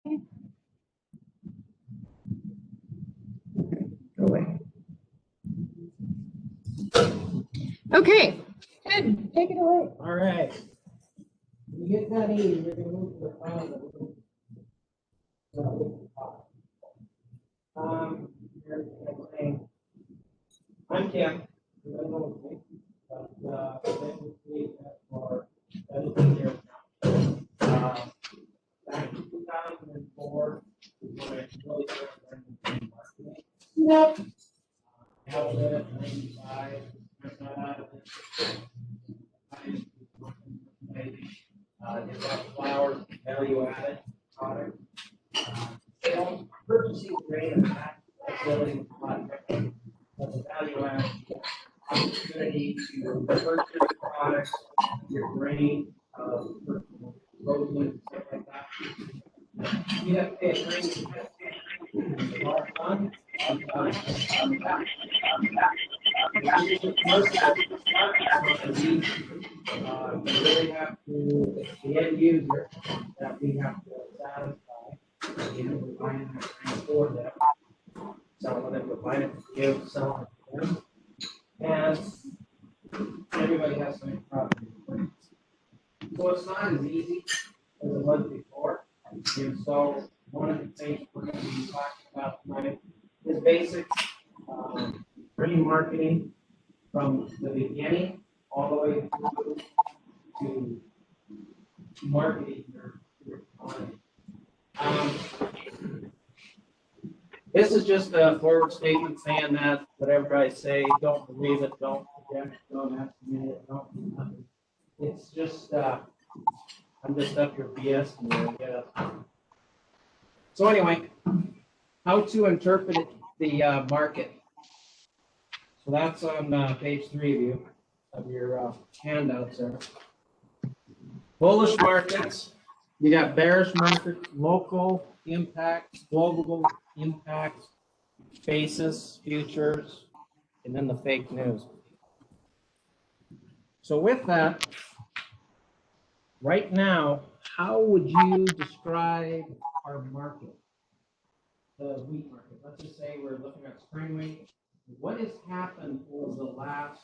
Go away. Okay. Ed, take it away. All right. When you get that in, you're going to move to the file that we're going to I'm Kim. You don't know me, but I've been with me for 17 years now. Back in 2004 is when I really started learning marketing. Nope. Now I'm at 95. I'm not out of it. They've got flowers, value added product. Purchasing grain and that facility but the value add opportunity to purchase products, your grain, frozen, stuff like that. You have to pay a grain. A lot of fun. You really have to, it's the end user that we have to satisfy. You know, we're buying that grain for them. Some of them we're buying it for you, selling it to them. And everybody has to make profit. So it's not as easy as it was before. And so one of the things we're going to be talking about tonight is basic grain marketing from the beginning all the way through to marketing your product. This is just a forward statement saying that whatever I say, don't believe it, don't project it, don't estimate it, don't do nothing. It's just, I'm just up your BS and get So anyway, how to interpret the market. So that's on page 3 of your handouts there. Bullish markets. You got bearish markets, local impacts, global impacts, basis, futures, and then the fake news. So with that, right now, how would you describe our market, the wheat market? Let's just say we're looking at spring wheat. What has happened over the last,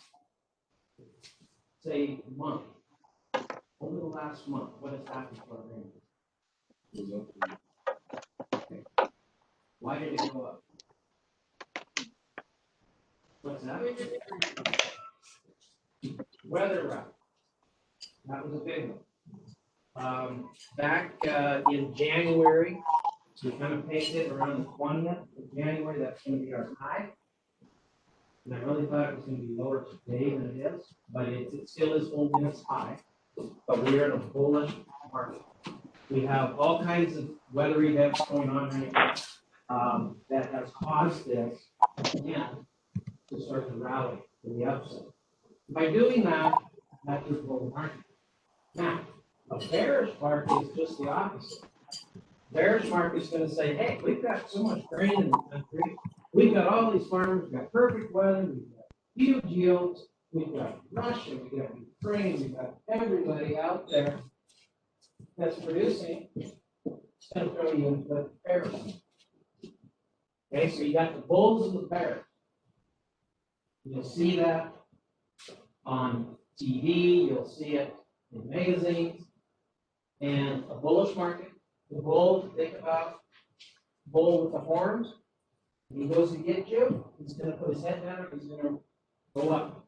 say, month? Over the last month, what has happened to our grain? Okay. Why did it go up? What's that? Weather route. That was a big one. Back in January, we kind of painted around the 20th of January. That's going to be our high. And I really thought it was going to be lower today than it is, but it still is holding its high. But we are in a bullish market. We have all kinds of weather events going on right now that has caused this again to start to rally to the upside. By doing that, that is bull market. Now, a bearish market is just the opposite. Bearish market is going to say, hey, we've got so much grain in the country. We've got all these farmers, we've got perfect weather, we've got huge yields, we've got Russia, we've got Ukraine, we've got everybody out there that's producing. It's going to throw you into the bearish. Okay, so you got the bulls and the bears. You'll see that on TV, you'll see it in magazines, and a bullish market. The bull, think about bull with the horns. When he goes to get you, he's going to put his head down, he's going to go up.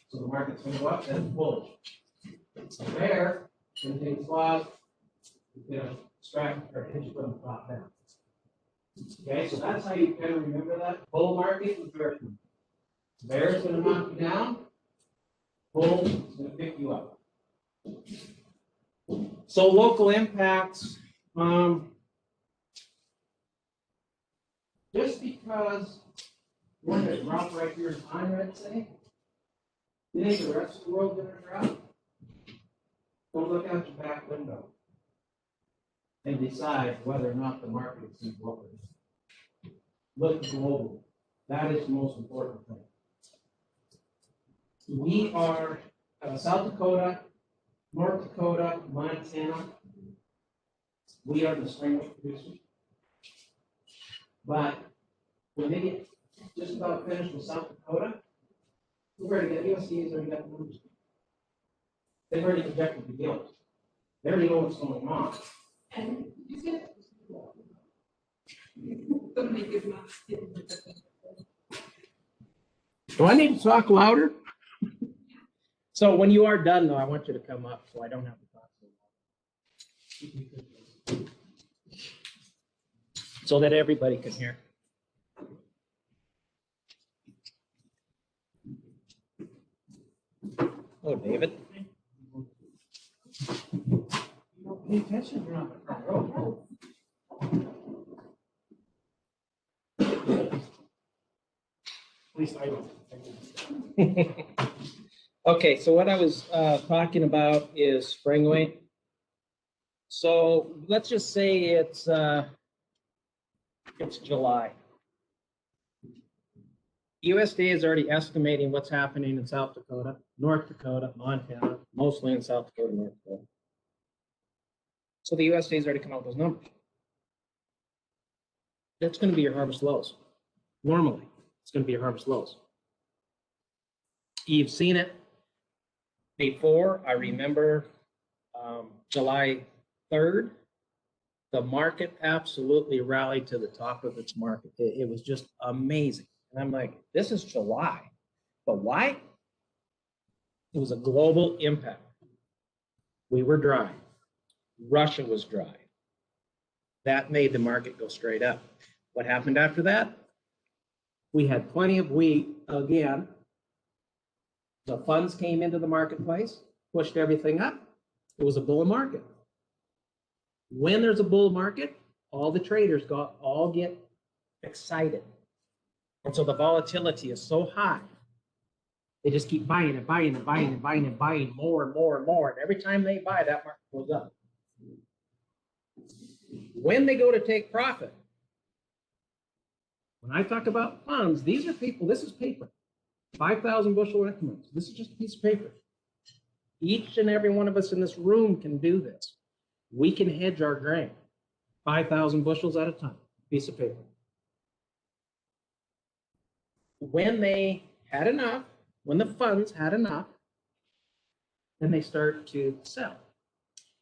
So the market's going to go up, that's bullish. The bear, going to take his claws, he's going to extract or hit you from the top down. Okay, so that's how you kind of remember that. Bull market and bear market. Bear is going to knock you down. Bull is going to pick you up. So local impacts. Just because we're going to drop right here in time, I'd say, you think the rest of the world going to drop? Don't look out your back window and decide whether or not the market is going to go up. Look globally. That is the most important thing. We are South Dakota, North Dakota, Montana, We are the spring wheat producers. But when they get just about finished with South Dakota, we've already got USDA's already got the numbers. They've already projected the yield. They already know what's going on. Do I need to talk louder? So when you are done, though, I want you to come up so I don't have to talk so loud. So that everybody can hear. Oh, David. You don't pay attention, you're on the front row. At least I don't. Okay, so what I was talking about is spring wheat. So let's just say it's July. USDA is already estimating what's happening in South Dakota, North Dakota, Montana, mostly in South Dakota, North Dakota. So the USDA has already come out with those numbers. That's going to be your harvest lows. Normally, it's going to be your harvest lows. You've seen it before. I remember July 3rd, the market absolutely rallied to the top of its market. It was just amazing. And I'm like, this is July. But why? It was a global impact. We were dry. Russia was dry. That made the market go straight up. What happened after that? We had plenty of wheat again. The funds came into the marketplace, pushed everything up. It was a bull market. When there's a bull market, all the traders all get excited. And so the volatility is so high. They just keep buying and buying and buying and buying and buying more and more and more. And every time they buy, that market goes up. When they go to take profit, when I talk about funds, these are people, this is paper. 5,000 bushel increments. This is just a piece of paper. Each and every one of us in this room can do this. We can hedge our grain, 5,000 bushels at a time, piece of paper. When they had enough, when the funds had enough, then they start to sell.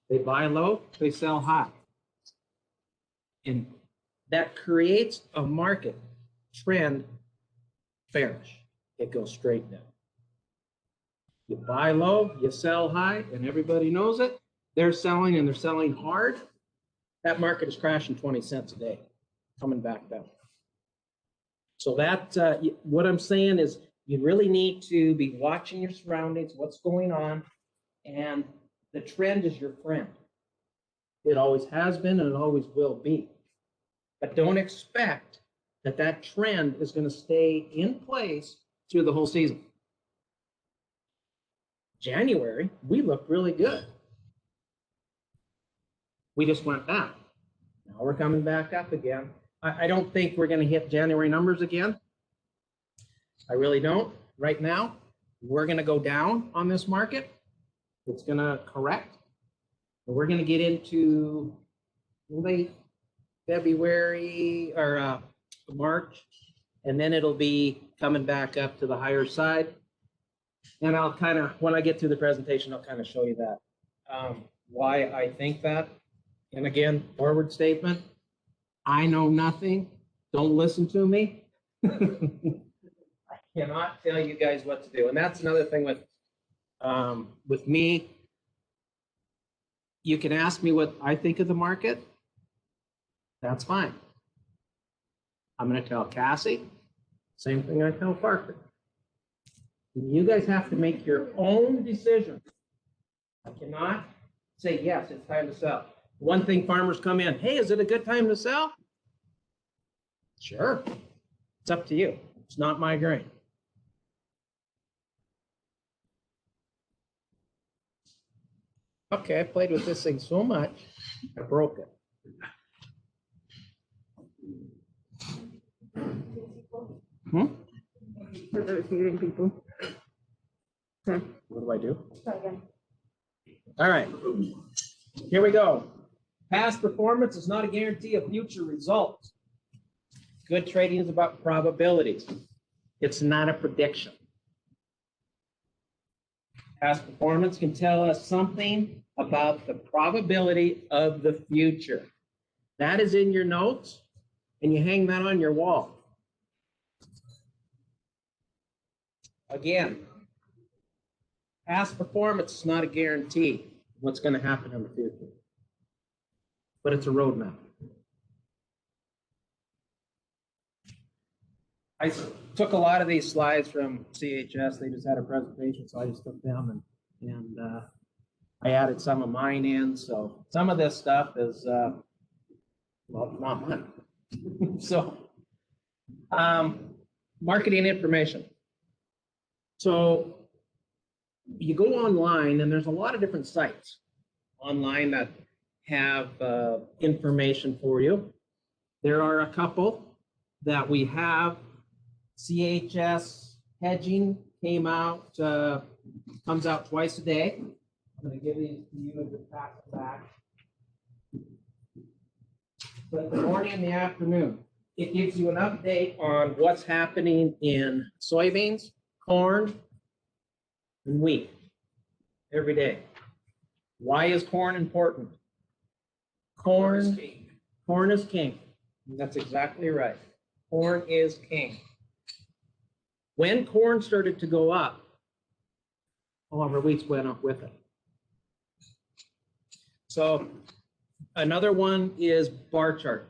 They buy low, they sell high. And that creates a market trend bearish. It goes straight down. You buy low, you sell high, and everybody knows it. They're selling and they're selling hard. That market is crashing 20 cents a day, coming back down. So that, what I'm saying is you really need to be watching your surroundings, what's going on, and the trend is your friend. It always has been and it always will be. But don't expect that that trend is going to stay in place through the whole season. January, we looked really good. We just went down. Now we're coming back up again. I don't think we're going to hit January numbers again. I really don't. Right now, we're going to go down on this market. It's going to correct. And we're going to get into late February or March, and then it'll be coming back up to the higher side. And I'll kind of, when I get through the presentation, I'll kind of show you that, why I think that. And again, forward statement, I know nothing. Don't listen to me. I cannot tell you guys what to do. And that's another thing with me. You can ask me what I think of the market. That's fine. I'm going to tell Cassie, same thing I tell Parker. You guys have to make your own decision. I cannot say, yes, it's time to sell. One thing farmers come in, hey, is it a good time to sell? Sure. It's up to you. It's not my grain. Okay, I played with this thing so much, I broke it. For those muting people. Okay. What do I do? All right, here we go. Past performance is not a guarantee of future results. Good trading is about probabilities. It's not a prediction. Past performance can tell us something about the probability of the future. That is in your notes, and you hang that on your wall. Again, past performance is not a guarantee of what's going to happen in the future, but it's a roadmap. I took a lot of these slides from CHS. They just had a presentation, so I just took them and I added some of mine in. So some of this stuff is, well, not mine. So marketing information. So you go online, and there's a lot of different sites online that have information for you. There are a couple that we have. CHS Hedging comes out twice a day. I'm going to give these to you and just pass it back. But the morning and the afternoon, it gives you an update on what's happening in soybeans, corn, and wheat every day. Why is corn important? Corn is king. That's exactly right. Corn is king. When corn started to go up, all of our wheats went up with it. So another one is bar chart.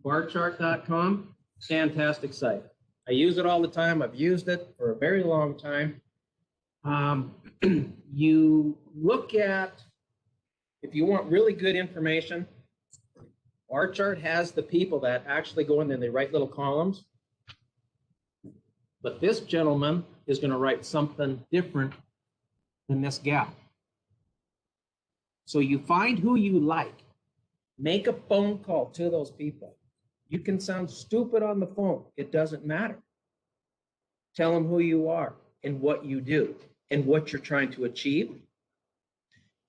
Barchart.com, fantastic site. I use it all the time. I've used it for a very long time. You look at, if you want really good information, bar chart has the people that actually go in and they write little columns. But this gentleman is going to write something different than this gal. So you find who you like. Make a phone call to those people. You can sound stupid on the phone. It doesn't matter. Tell them who you are and what you do and what you're trying to achieve.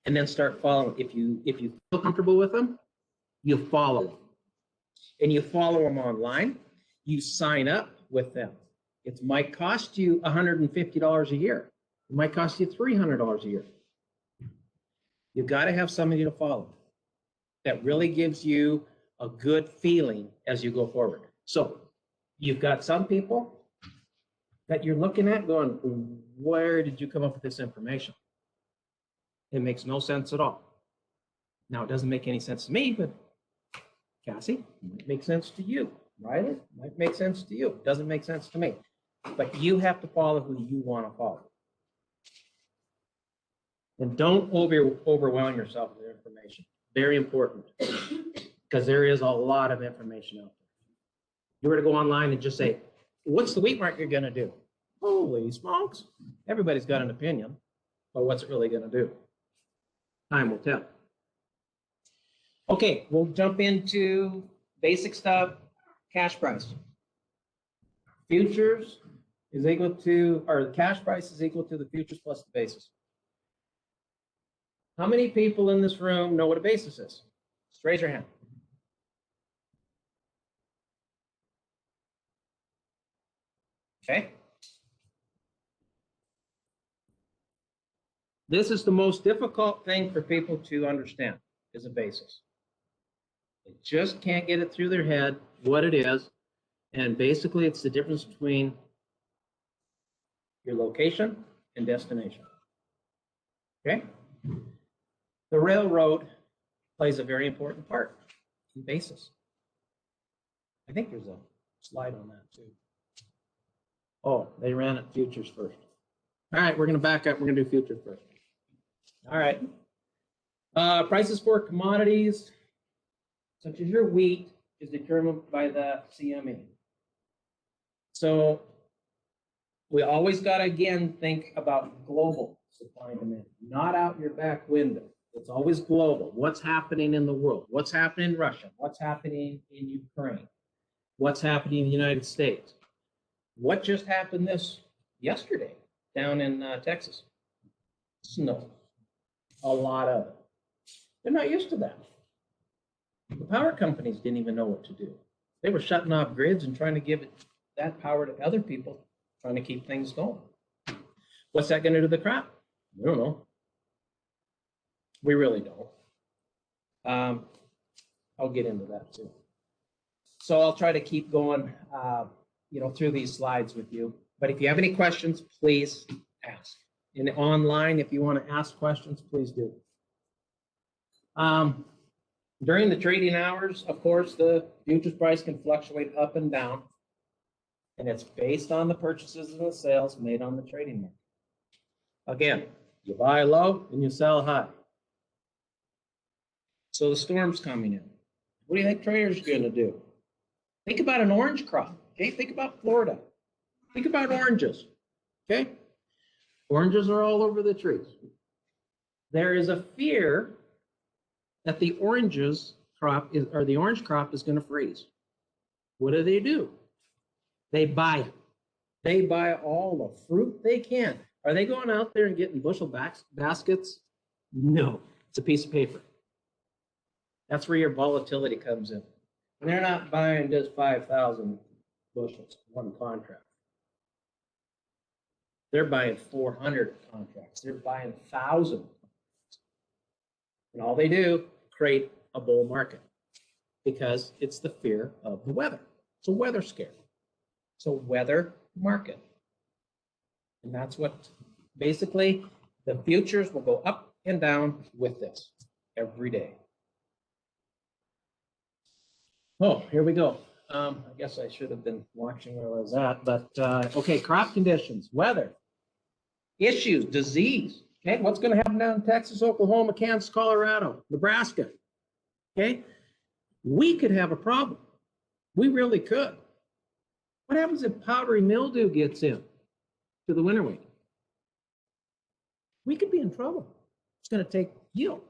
And then start following. If you feel comfortable with them, you follow them. And you follow them online. You sign up with them. It might cost you $150 a year. It might cost you $300 a year. You've got to have somebody to follow that really gives you a good feeling as you go forward. So you've got some people that you're looking at going, where did you come up with this information? It makes no sense at all. Now, it doesn't make any sense to me, but Cassie, it might make sense to you. Riley, it might make sense to you. It doesn't make sense to me. But you have to follow who you want to follow. And don't overwhelm yourself with information. Very important. Because there is a lot of information out there. You were to go online and just say, what's the wheat market going to do? Holy smokes. Everybody's got an opinion. But what's it really going to do? Time will tell. Okay, we'll jump into basic stuff. Cash price. Futures is equal to, or the cash price is equal to the futures plus the basis. How many people in this room know what a basis is? Just raise your hand. Okay. This is the most difficult thing for people to understand, is a basis. They just can't get it through their head what it is. And basically, it's the difference between your location and destination. Okay? The railroad plays a very important part in basis. I think there's a slide on that too. Oh, they ran it futures first. All right, we're going to back up. We're going to do futures first. All right. Prices for commodities, such as your wheat, is determined by the CME. So we always got to, again, think about global supply and demand, not out your back window. It's always global. What's happening in the world? What's happening in Russia? What's happening in Ukraine? What's happening in the United States? What just happened yesterday down in Texas? Snow. A lot of it. They're not used to that. The power companies didn't even know what to do. They were shutting off grids and trying to give that power to other people, trying to keep things going. What's that going to do to the crop? We don't know. We really don't. I'll get into that too. So I'll try to keep going, through these slides with you. But if you have any questions, please ask. And online, if you want to ask questions, please do. During the trading hours, of course, the futures price can fluctuate up and down, and it's based on the purchases and the sales made on the trading market. Again, you buy low and you sell high. So the storm's coming in. What do you think traders are going to do? Think about an orange crop. Okay, think about Florida. Think about oranges. Okay, oranges are all over the trees. There is a fear that the orange crop is going to freeze. What do? They buy it. They buy all the fruit they can. Are they going out there and getting bushel baskets? No, it's a piece of paper. That's where your volatility comes in. And they're not buying just 5,000 bushels, one contract. They're buying 400 contracts. They're buying 1,000 contracts. And all they do, create a bull market because it's the fear of the weather. It's a weather scare. It's a weather market. And that's what basically the futures will go up and down with this every day. Oh, here we go. I guess I should have been watching where I was at, but okay, crop conditions, weather, issues, disease. Okay, what's going to happen down in Texas, Oklahoma, Kansas, Colorado, Nebraska? Okay, we could have a problem. We really could. What happens if powdery mildew gets in to the winter wheat? We could be in trouble. It's going to take yield.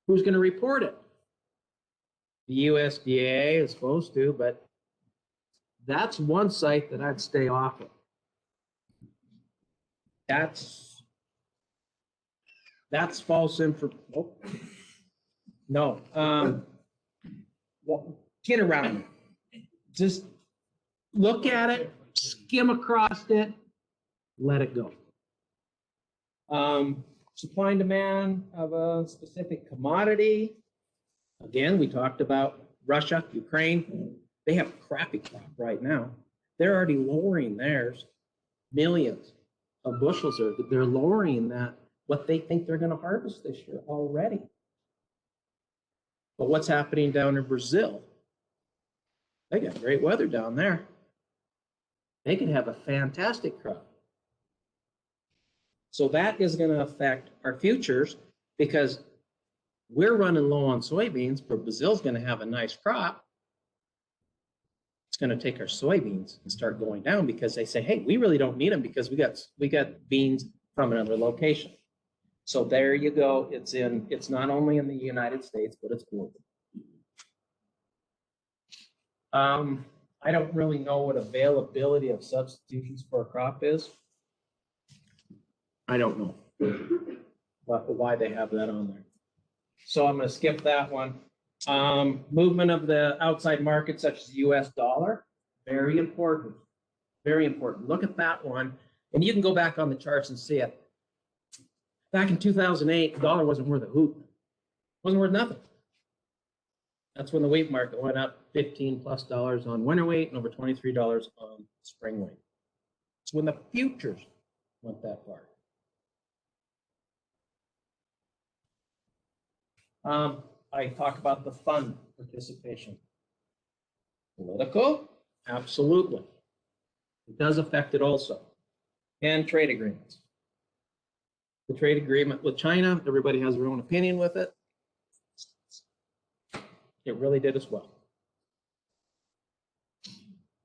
Who's going to report it? The USDA is supposed to, but that's one site that I'd stay off of. That's false information. Oh. No. Well, get around it. Just look at it, skim across it, let it go. Supply and demand of a specific commodity. Again, we talked about Russia, Ukraine. They have a crappy crop right now. They're already lowering theirs. Millions of bushels they're lowering that, what they think they're going to harvest this year already. But what's happening down in Brazil? They got great weather down there. They could have a fantastic crop. So that is going to affect our futures because we're running low on soybeans, but Brazil's going to have a nice crop. It's going to take our soybeans and start going down because they say, hey, we really don't need them because we got beans from another location. So there you go. It's not only in the United States, but it's global. I don't really know what availability of substitutions for a crop is. I don't know why they have that on there. So I'm going to skip that one. Movement of the outside market, such as the US dollar, very important. Very important. Look at that one. And you can go back on the charts and see it. Back in 2008, the dollar wasn't worth a hoot. It wasn't worth nothing. That's when the wheat market went up $15+ on winter wheat and over $23 on spring wheat. It's when the futures went that far. I talk about the fund participation. Political, absolutely. It does affect it also. And trade agreements. The trade agreement with China, everybody has their own opinion with it. It really did as well.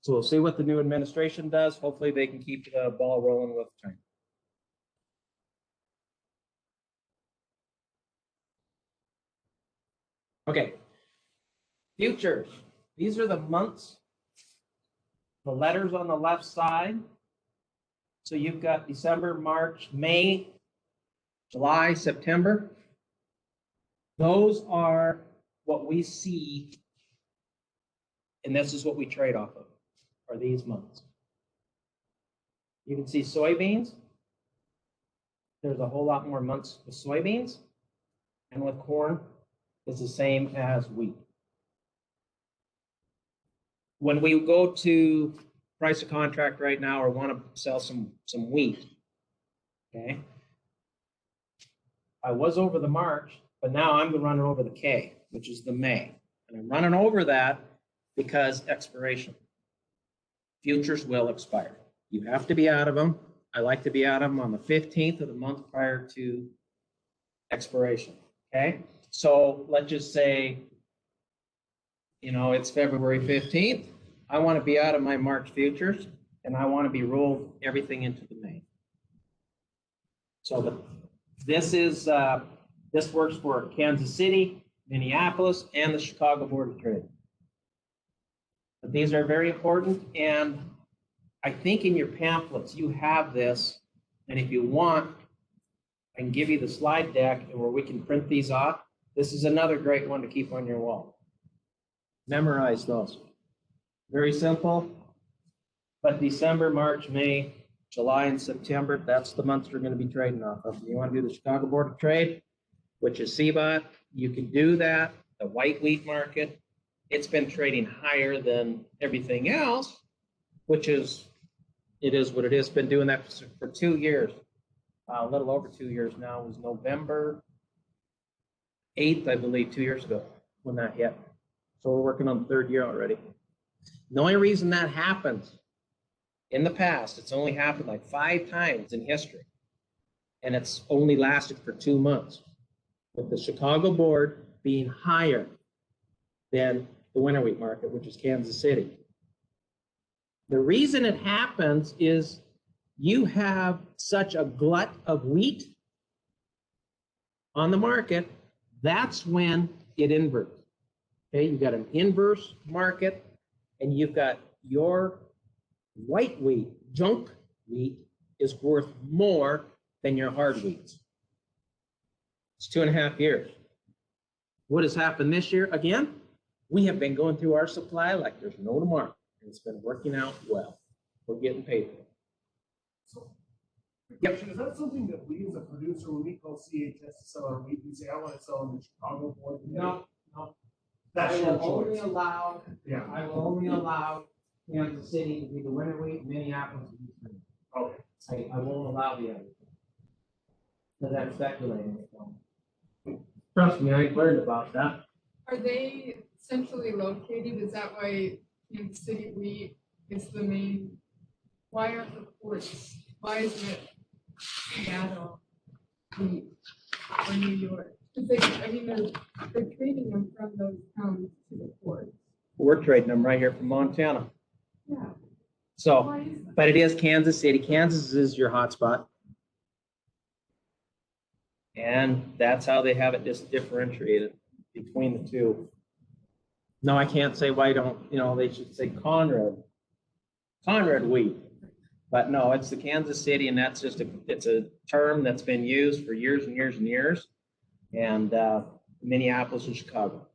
So we'll see what the new administration does. Hopefully they can keep the ball rolling with China. Okay, futures. These are the months, the letters on the left side. So you've got December, March, May, July, September. Those are what we see, and this is what we trade off of, are these months. You can see soybeans. There's a whole lot more months with soybeans, and with corn, it's the same as wheat. When we go to price a contract right now or want to sell some wheat, okay? I was over the March, but now I'm running over the K, which is the May. And I'm running over that because expiration. Futures will expire. You have to be out of them. I like to be out of them on the 15th of the month prior to expiration, okay? So let's just say, you know, it's February 15th. I want to be out of my March futures, and I want to be rolled everything into the May. So this works for Kansas City, Minneapolis, and the Chicago Board of Trade. But these are very important, and I think in your pamphlets you have this, and if you want, I can give you the slide deck where we can print these off. This is another great one to keep on your wall. Memorize those. Very simple, but December, March, May, July, and September, that's the months we're going to be trading off of. You want to do the Chicago Board of Trade, which is CBOT, you can do that. The white wheat market, it's been trading higher than everything else, which is, it is what it is. Been doing that for 2 years, a little over 2 years now. It was November 8th, I believe, 2 years ago when that hit. So we're working on the 3rd year already. The only reason that happens in the past, it's only happened like 5 times in history, and it's only lasted for 2 months, with the Chicago board being higher than the winter wheat market, which is Kansas City. The reason it happens is you have such a glut of wheat on the market, that's when it inverts. Okay, you've got an inverse market, and you've got your white wheat, junk wheat, is worth more than your hard wheats. It's 2.5 years. What has happened this year? Again, we have been going through our supply like there's no tomorrow, and it's been working out well. We're getting paid for it. So, question, is that something that we as a producer, when we call CHS to sell our wheat, we say, I want to sell on the Chicago board? No. That's I your will only choice. allow, Yeah. I will only allow Kansas City to be the winter wheat, Minneapolis to be the winter wheat. Okay. I won't allow the other. Because I'm speculating. Trust me, I learned about that. Are they centrally located? Is that why Kansas City wheat is the main? Why are the ports? Why isn't it Seattle wheat or New York? Because they're trading them from those towns to the ports. We're trading them right here from Montana. Yeah. So, Why is that? but it is Kansas City. Kansas is your hotspot. And that's how they have it just differentiated between the two. No, I can't say why don't, they should say Conrad wheat. But no, it's the Kansas City, and that's just it's a term that's been used for years and years and years. And Minneapolis and Chicago.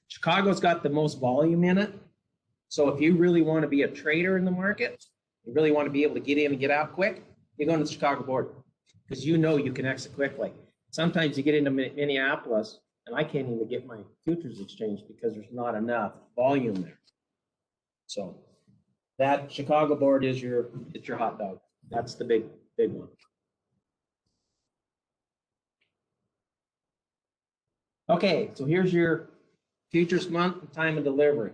Chicago's got the most volume in it. So if you really want to be a trader in the market, you really want to be able to get in and get out quick, you go to the Chicago board because you know you can exit quickly. Sometimes you get into Minneapolis and I can't even get my futures exchanged because there's not enough volume there. So that Chicago board is your hot dog. That's the big one. Okay, so here's your futures month and time of delivery.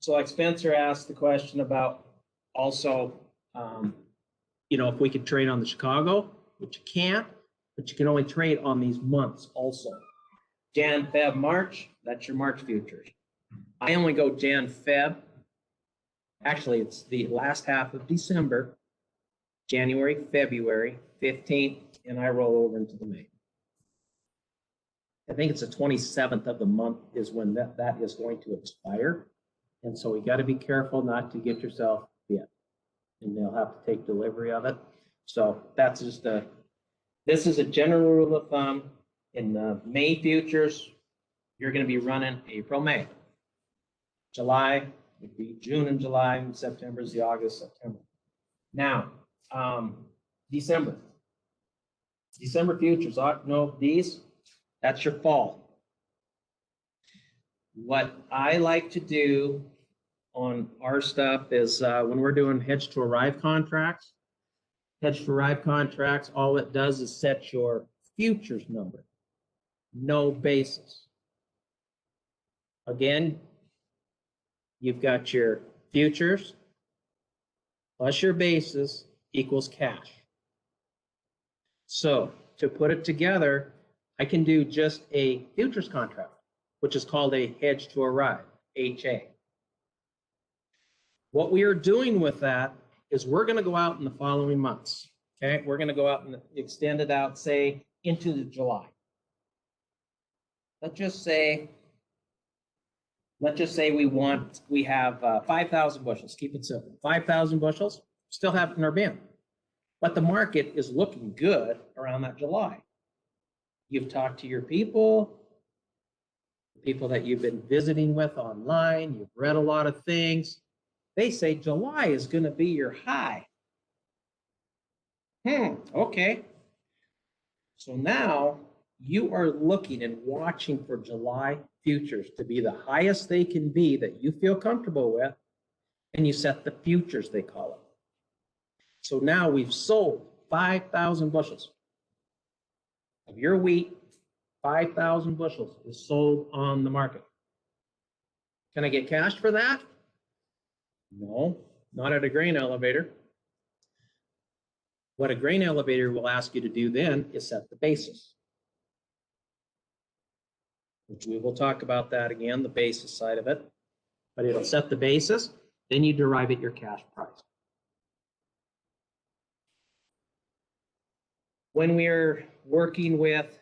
So like Spencer asked the question about also, if we could trade on the Chicago, which you can't, but you can only trade on these months also. Jan, Feb, March, that's your March futures. I only go Jan, Feb. Actually, it's the last half of December, January, February, 15th, and I roll over into the May. I think it's the 27th of the month is when that is going to expire. And so you got to be careful not to get yourself bit. And they'll have to take delivery of it. So that's just this is a general rule of thumb. In the May futures, you're going to be running April, May. July would be June and July, and September is the August, September. Now, December. December futures, no, these, that's your fall. What I like to do on our stuff is when we're doing hedge to arrive contracts, all it does is set your futures number, no basis. Again, you've got your futures plus your basis equals cash. So to put it together, I can do just a futures contract, which is called a hedge to arrive, HA. What we are doing with that is we're going to go out in the following months. Okay, we're going to go out and extend it out, say, into July. Let's just say we have 5,000 bushels. Keep it simple. 5,000 bushels, still have it in our bin. But the market is looking good around that July. You've talked to your people that you've been visiting with online, you've read a lot of things. They say July is going to be your high. Okay. So now you are looking and watching for July futures to be the highest they can be that you feel comfortable with, and you set the futures, they call it. So now we've sold 5,000 bushels of your wheat. 5,000 bushels is sold on the market. Can I get cash for that? No, not at a grain elevator. What a grain elevator will ask you to do then is set the basis, which we will talk about that again, the basis side of it. But it'll set the basis, then you derive at your cash price. When we're working with,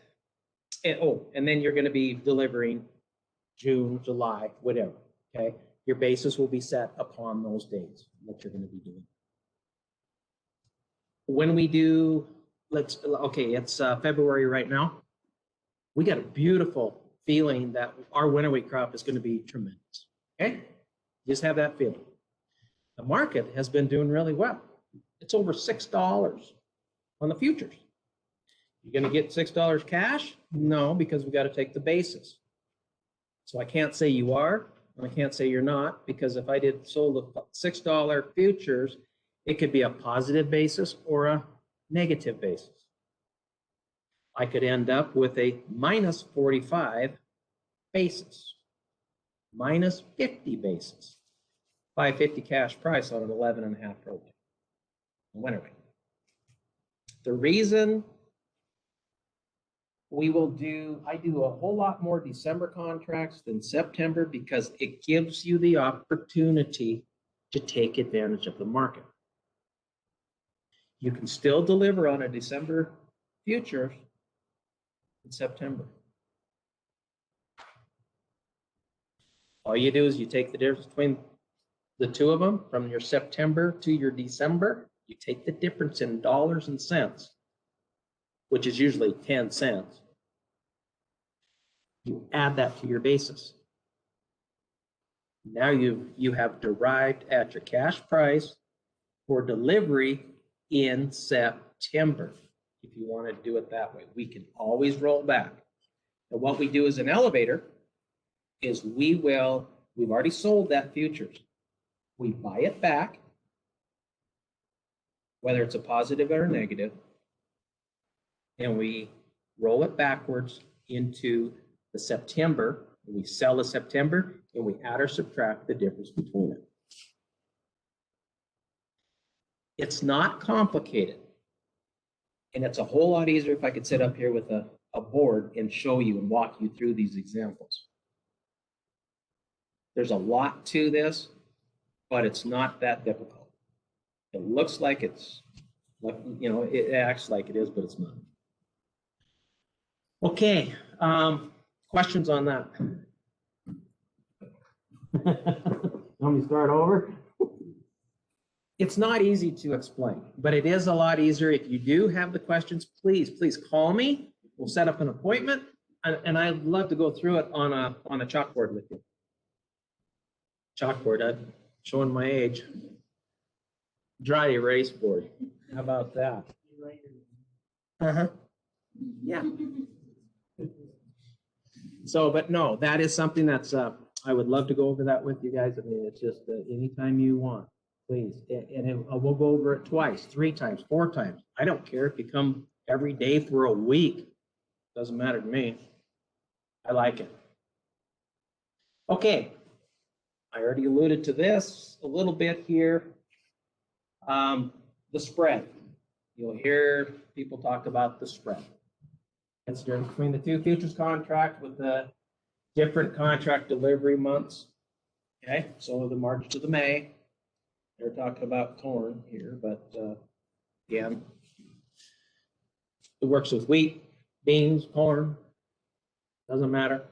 and then you're going to be delivering June, July, whatever, okay? Your basis will be set upon those days, what you're going to be doing. When we do, it's February right now. We got a beautiful feeling that our winter wheat crop is going to be tremendous, okay? Just have that feeling. The market has been doing really well. It's over $6 on the futures. You're going to get $6 cash? No, because we got to take the basis. So I can't say you are, and I can't say you're not, because if I sold a $6 futures, it could be a positive basis or a negative basis. I could end up with a minus 45 basis, minus 50 basis, 550 cash price on an 11.5 protein. Winter wheat. The reason I do a whole lot more December contracts than September because it gives you the opportunity to take advantage of the market. You can still deliver on a December future in September. All you do is you take the difference between the two of them from your September to your December. You take the difference in dollars and cents, which is usually 10 cents. You add that to your basis. Now you have derived at your cash price for delivery in September. If you want to do it that way, we can always roll back. And what we do as an elevator is we've already sold that futures. We buy it back, whether it's a positive or a negative, and we roll it backwards into the September. We sell the September, and we add or subtract the difference between it. It's not complicated, and it's a whole lot easier if I could sit up here with a board and show you and walk you through these examples. There's a lot to this, but it's not that difficult. It looks like it's, it acts like it is, but it's not. Okay, questions on that? Want me to start over? It's not easy to explain, but it is a lot easier. If you do have the questions, please call me we'll set up an appointment, and I'd love to go through it on a chalkboard with you. Chalkboard, I'm showing my age. Dry erase board. How about that? Uh-huh. Yeah. So, but no, that is something that's, I would love to go over that with you guys. I mean, it's just anytime you want, please. And we'll go over it twice, 3 times, 4 times. I don't care if you come every day for a week. Doesn't matter to me. I like it. Okay. I already alluded to this a little bit here. The spread. You'll hear people talk about the spread. It's difference between the 2 futures contract with the different contract delivery months. Okay, so the March to the May. They're talking about corn here, but yeah, it works with wheat, beans, corn. Doesn't matter.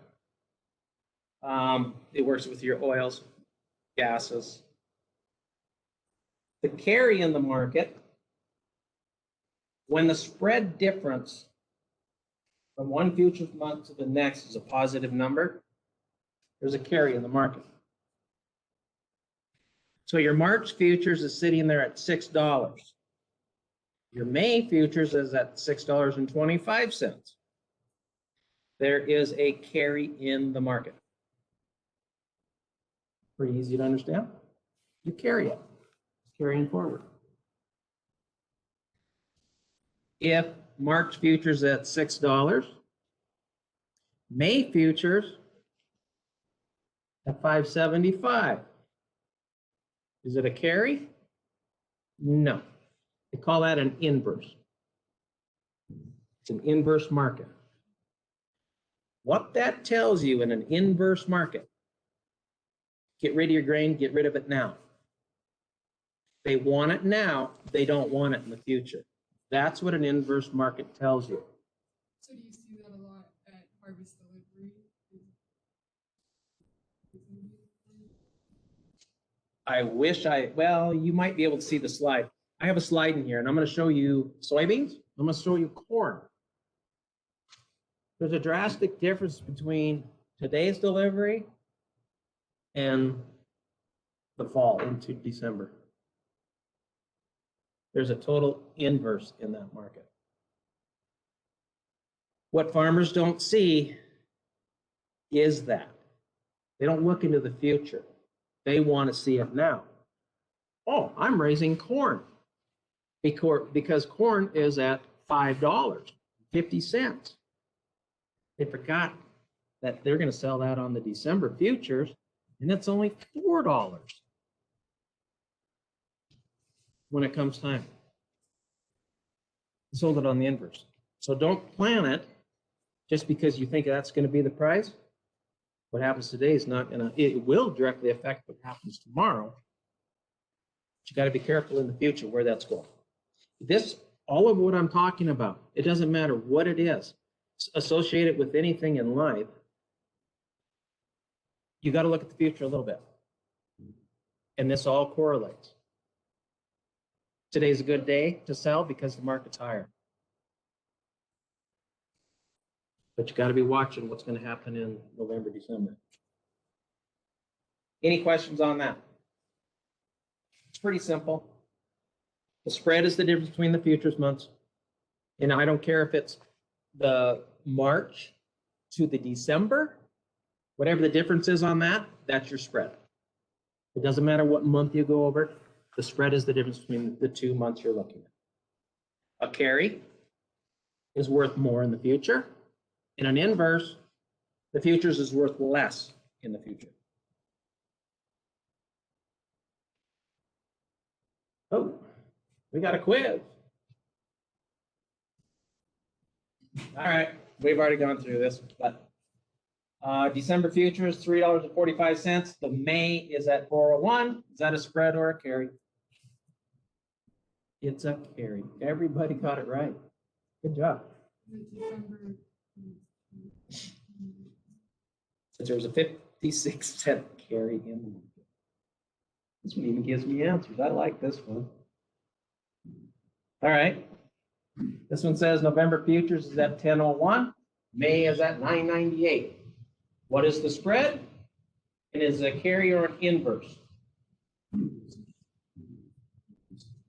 It works with your oils, gases. The carry in the market, when the spread difference from one futures month to the next is a positive number, there's a carry in the market. So your March futures is sitting there at $6. Your May futures is at $6.25. There is a carry in the market. Pretty easy to understand. You carry it, carrying forward. If March futures at $6, May futures at $5.75. Is it a carry? No. They call that an inverse. It's an inverse market. What that tells you in an inverse market, get rid of your grain, get rid of it now. They want it now, they don't want it in the future. That's what an inverse market tells you. So do you see that a lot at harvest delivery? I wish well, you might be able to see the slide. I have a slide in here, and I'm going to show you soybeans. I'm going to show you corn. There's a drastic difference between today's delivery and the fall into December. There's a total inverse in that market. What farmers don't see is that. They don't look into the future. They want to see it now. Oh, I'm raising corn because corn is at $5.50. They forgot that they're going to sell that on the December futures, and it's only $4 when it comes time. Sold it on the inverse. So don't plan it just because you think that's going to be the price. What happens today is not going to, it will directly affect what happens tomorrow. But you got to be careful in the future where that's going. All of what I'm talking about, it doesn't matter what it is, associate it with anything in life. You got to look at the future a little bit. And this all correlates. Today's a good day to sell because the market's higher. But you got to be watching what's going to happen in November, December. Any questions on that? It's pretty simple. The spread is the difference between the futures months. And I don't care if it's the March to the December, whatever the difference is on that, that's your spread. It doesn't matter what month you go over. The spread is the difference between the 2 months you're looking at. A carry is worth more in the future. In an inverse, the futures is worth less in the future. Oh, we got a quiz. All right, we've already gone through this, but December futures, $3.45. The May is at 401. Is that a spread or a carry? It's a carry. Everybody got it right. Good job. So there's a 56-cent carry in the market. This one even gives me answers. I like this one. All right. This one says November futures is at 10.01. May is at 9.98. What is the spread? It is a carry or an inverse.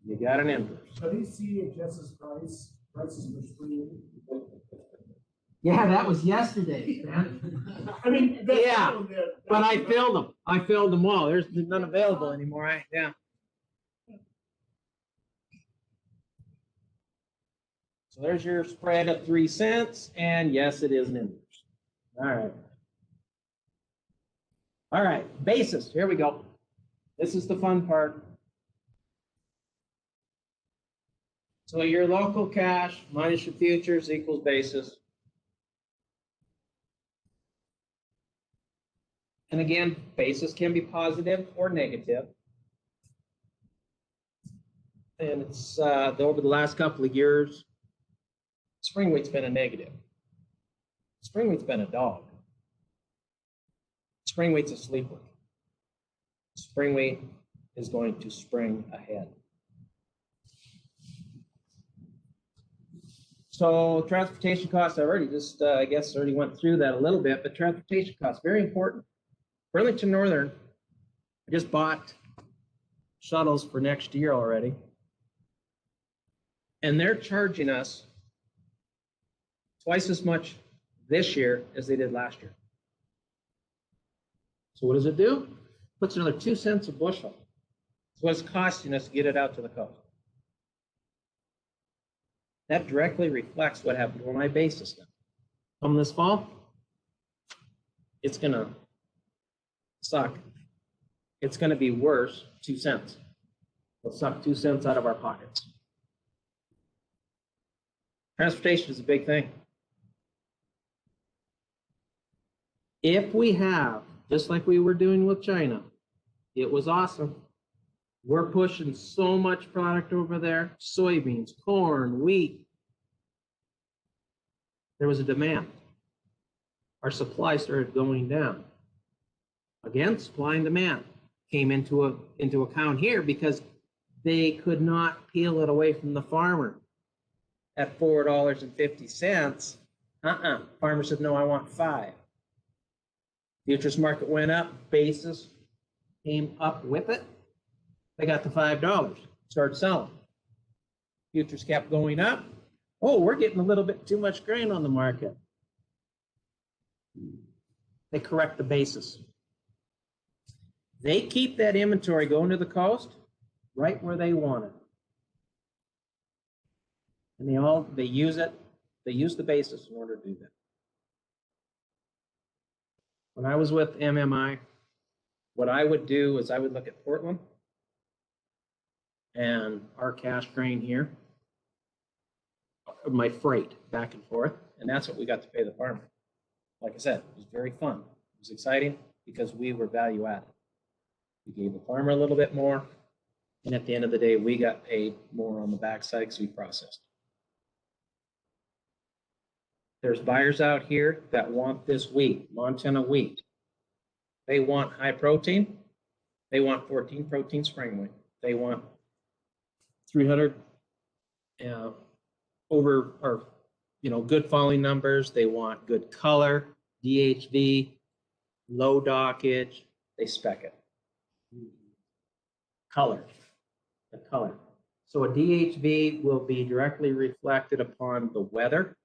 You got an inverse. Are these CHS's prices for spring? Yeah, that was yesterday, man. I mean, that's Yeah, not that- But I filled them. I filled them all. There's none available anymore. Yeah. So there's your spread of 3 cents, and yes, it is an inverse. All right. All right, basis. Here we go. This is the fun part. So your local cash minus your futures equals basis. And again, basis can be positive or negative. And it's over the last couple of years, spring wheat's been a negative. Spring wheat's been a dog. Spring wheat's a sleeper. Spring wheat is going to spring ahead. So transportation costs, I already just, I guess, already went through that a little bit, but transportation costs, very important. Burlington Northern, I just bought shuttles for next year already. And they're charging us twice as much this year as they did last year. So what does it do? Puts another 2 cents a bushel. It's what it's costing us to get it out to the coast. That directly reflects what happened to my basis now. Come this fall, it's gonna suck. It's gonna be worse, 2 cents. It'll suck 2 cents out of our pockets. Transportation is a big thing. If we have, just like we were doing with China, it was awesome. We're pushing so much product over there, soybeans, corn, wheat. There was a demand. Our supply started going down. Again, supply and demand came into account here because they could not peel it away from the farmer at $4.50. Farmer said, no, I want 5. Futures market went up, basis came up with it. They got the $5, started selling. Futures kept going up. Oh, we're getting a little bit too much grain on the market. They correct the basis. They keep that inventory going to the coast right where they want it. And they use it, they use the basis in order to do that. When I was with MMI, what I would do is I would look at Portland and our cash grain here, my freight back and forth, and that's what we got to pay the farmer. Like I said, it was very fun. It was exciting because we were value added. We gave the farmer a little bit more, and at the end of the day, we got paid more on the backside because we processed. There's buyers out here that want this wheat, Montana wheat. They want high protein. They want 14 protein spring wheat. They want 300 good falling numbers. They want good color, DHV, low dockage. They spec it. Color, the color. So a DHV will be directly reflected upon the weather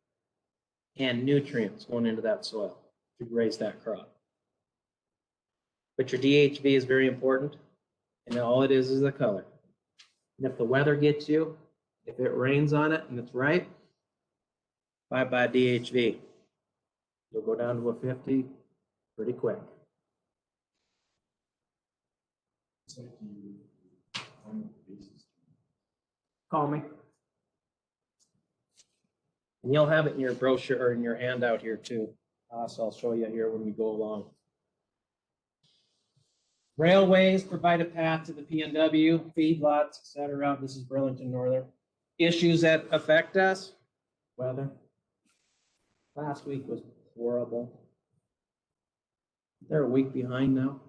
and nutrients going into that soil to raise that crop. But your DHV is very important, and all it is the color. And if the weather gets you, if it rains on it and it's right, bye-bye DHV. You'll go down to a 50 pretty quick. Call me. And you'll have it in your brochure or in your handout here too. So I'll show you here when we go along. Railways provide a path to the PNW, feedlots, etc. This is Burlington Northern. Issues that affect us, weather. Last week was horrible. They're a week behind now.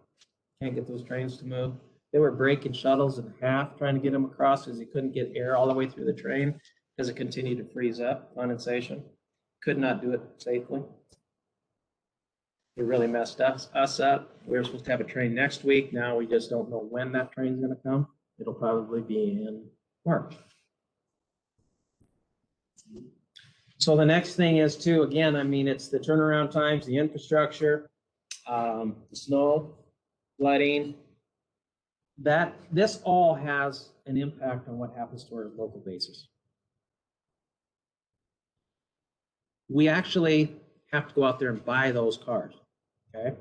Can't get those trains to move. They were breaking shuttles in half, trying to get them across because they couldn't get air all the way through the train. as it continued to freeze up, condensation. Could not do it safely. It really messed us up. We were supposed to have a train next week. Now we just don't know when that train's gonna come. It'll probably be in March. So the next thing is too, again, I mean, it's the turnaround times, the infrastructure, the snow, flooding. This all has an impact on what happens to our local bases. We actually have to go out there and buy those cars, okay?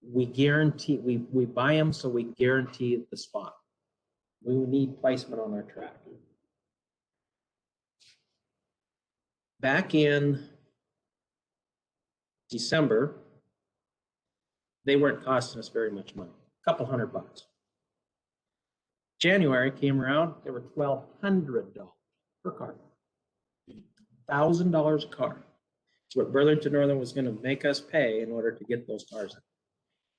We guarantee, we buy them so we guarantee the spot. We need placement on our track. Back in December, they weren't costing us very much money, a couple $100. January came around, they were $1,200 per car. $1,000 a car. It's what Burlington Northern was going to make us pay in order to get those cars in.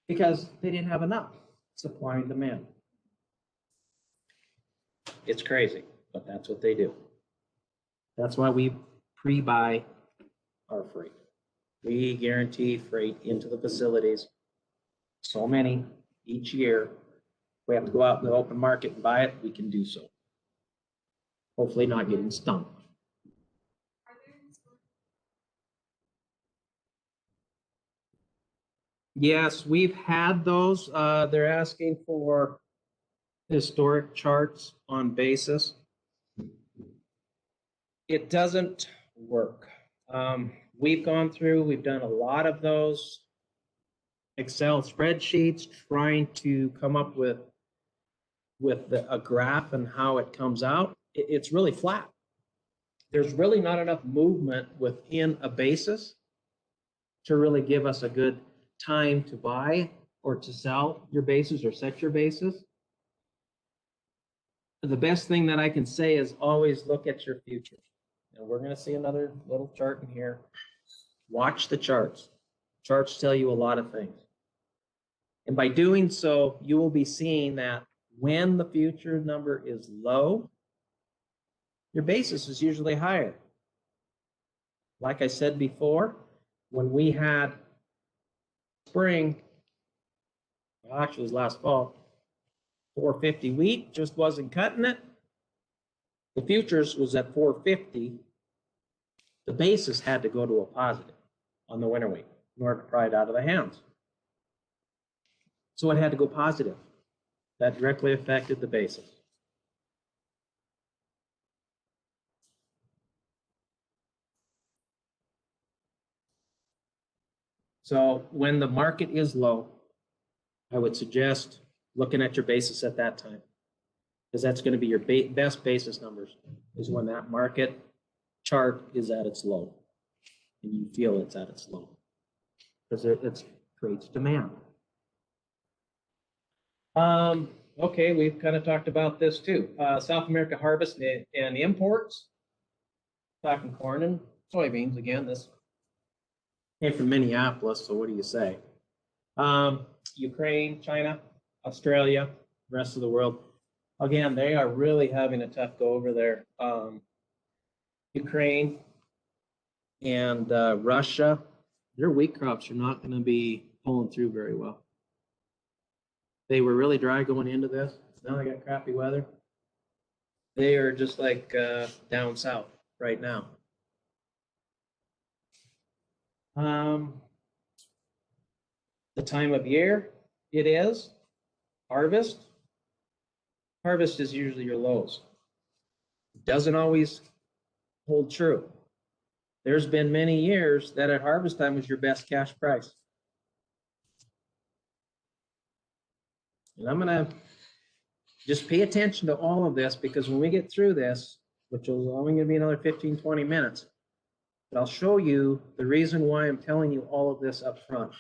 Because they didn't have enough supply and demand. It's crazy, but that's what they do. That's why we pre-buy our freight. We guarantee freight into the facilities. So many each year. We have to go out in the open market and buy it, we can do so. Hopefully not getting stung. Yes, we've had those. They're asking for historic charts on basis. It doesn't work. We've gone through, we've done a lot of those Excel spreadsheets trying to come up with a graph and how it comes out. It's really flat. There's really not enough movement within a basis to really give us a good time to buy or to sell your basis or set your basis. The best thing that I can say is always look at your future. And we're going to see another little chart in here. Watch the charts. Charts tell you a lot of things. And by doing so, you will be seeing that when the future number is low, your basis is usually higher. Like I said before, when we had spring, well, actually it was last fall, 450 wheat, just wasn't cutting it. The futures was at 450. The basis had to go to a positive on the winter wheat in order to pry it out of the hands. So it had to go positive. That directly affected the basis. So when the market is low, I would suggest looking at your basis at that time, because that's going to be your best basis numbers, is when that market chart is at its low and you feel it's at its low, because it creates demand. Okay, we've kind of talked about this too. South America harvest and imports. Talking corn and soybeans again. This came from Minneapolis, so what do you say? Ukraine, China, Australia, rest of the world. Again, they are really having a tough go over there. Ukraine and Russia, their wheat crops are not going to be pulling through very well. They were really dry going into this. Now they got crappy weather. They are just like down south right now. The time of year it is harvest. Harvest is usually your lows. It doesn't always hold true. There's been many years that at harvest time was your best cash price. And I'm going to just pay attention to all of this, because when we get through this, which is only going to be another 15, 20 minutes, but I'll show you the reason why I'm telling you all of this up front.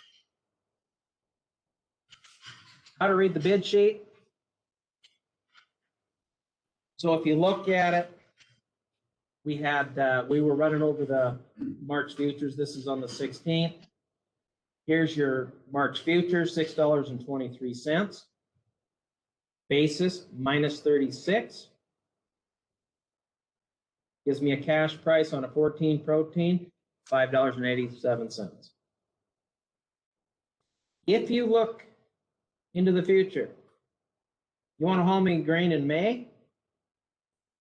How to read the bid sheet. So if you look at it, we were running over the March futures. This is on the 16th. Here's your March futures, $6.23. Basis minus 36. Gives me a cash price on a 14 protein, $5.87. If you look into the future, you want to haul me grain in May?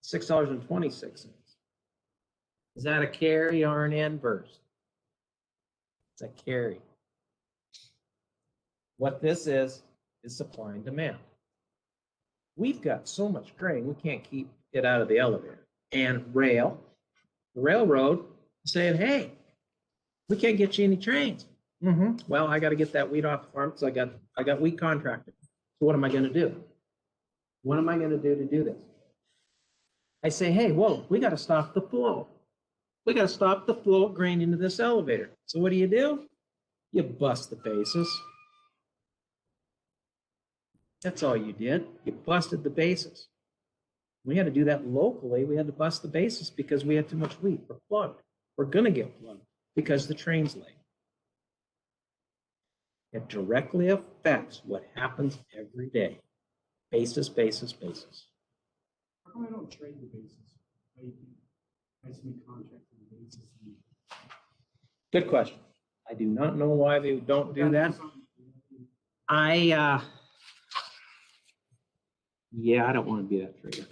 $6.26. Is that a carry or an inverse? It's a carry. What this is supply and demand. We've got so much grain, we can't keep it out of the elevator. And the railroad saying, hey, we can't get you any trains. Well, I got to get that wheat off the farm because I got wheat contracted. So what am I going to do? What am I going to do this? I say, hey, whoa, we got to stop the flow. We got to stop the flow of grain into this elevator. So what do? You bust the basis. That's all you did. You busted the basis. We had to do that locally. We had to bust the basis because we had too much wheat. We're plugged. We're going to get plugged because the train's late. It directly affects what happens every day. Basis, basis, basis. How come I don't trade the basis? I just make contract for the basis. Good question. I do not know why they don't do that. Yeah, I don't want to be that trader.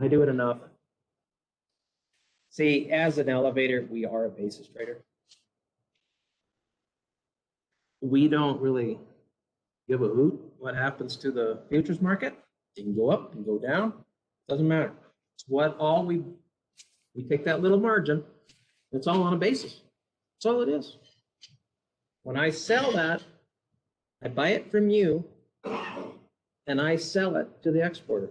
I do it enough. See, as an elevator, we are a basis trader. We don't really give a hoot what happens to the futures market. It can go up and go down. Doesn't matter. It's what all we take that little margin. It's all on a basis. That's all it is. When I sell that, I buy it from you and I sell it to the exporter.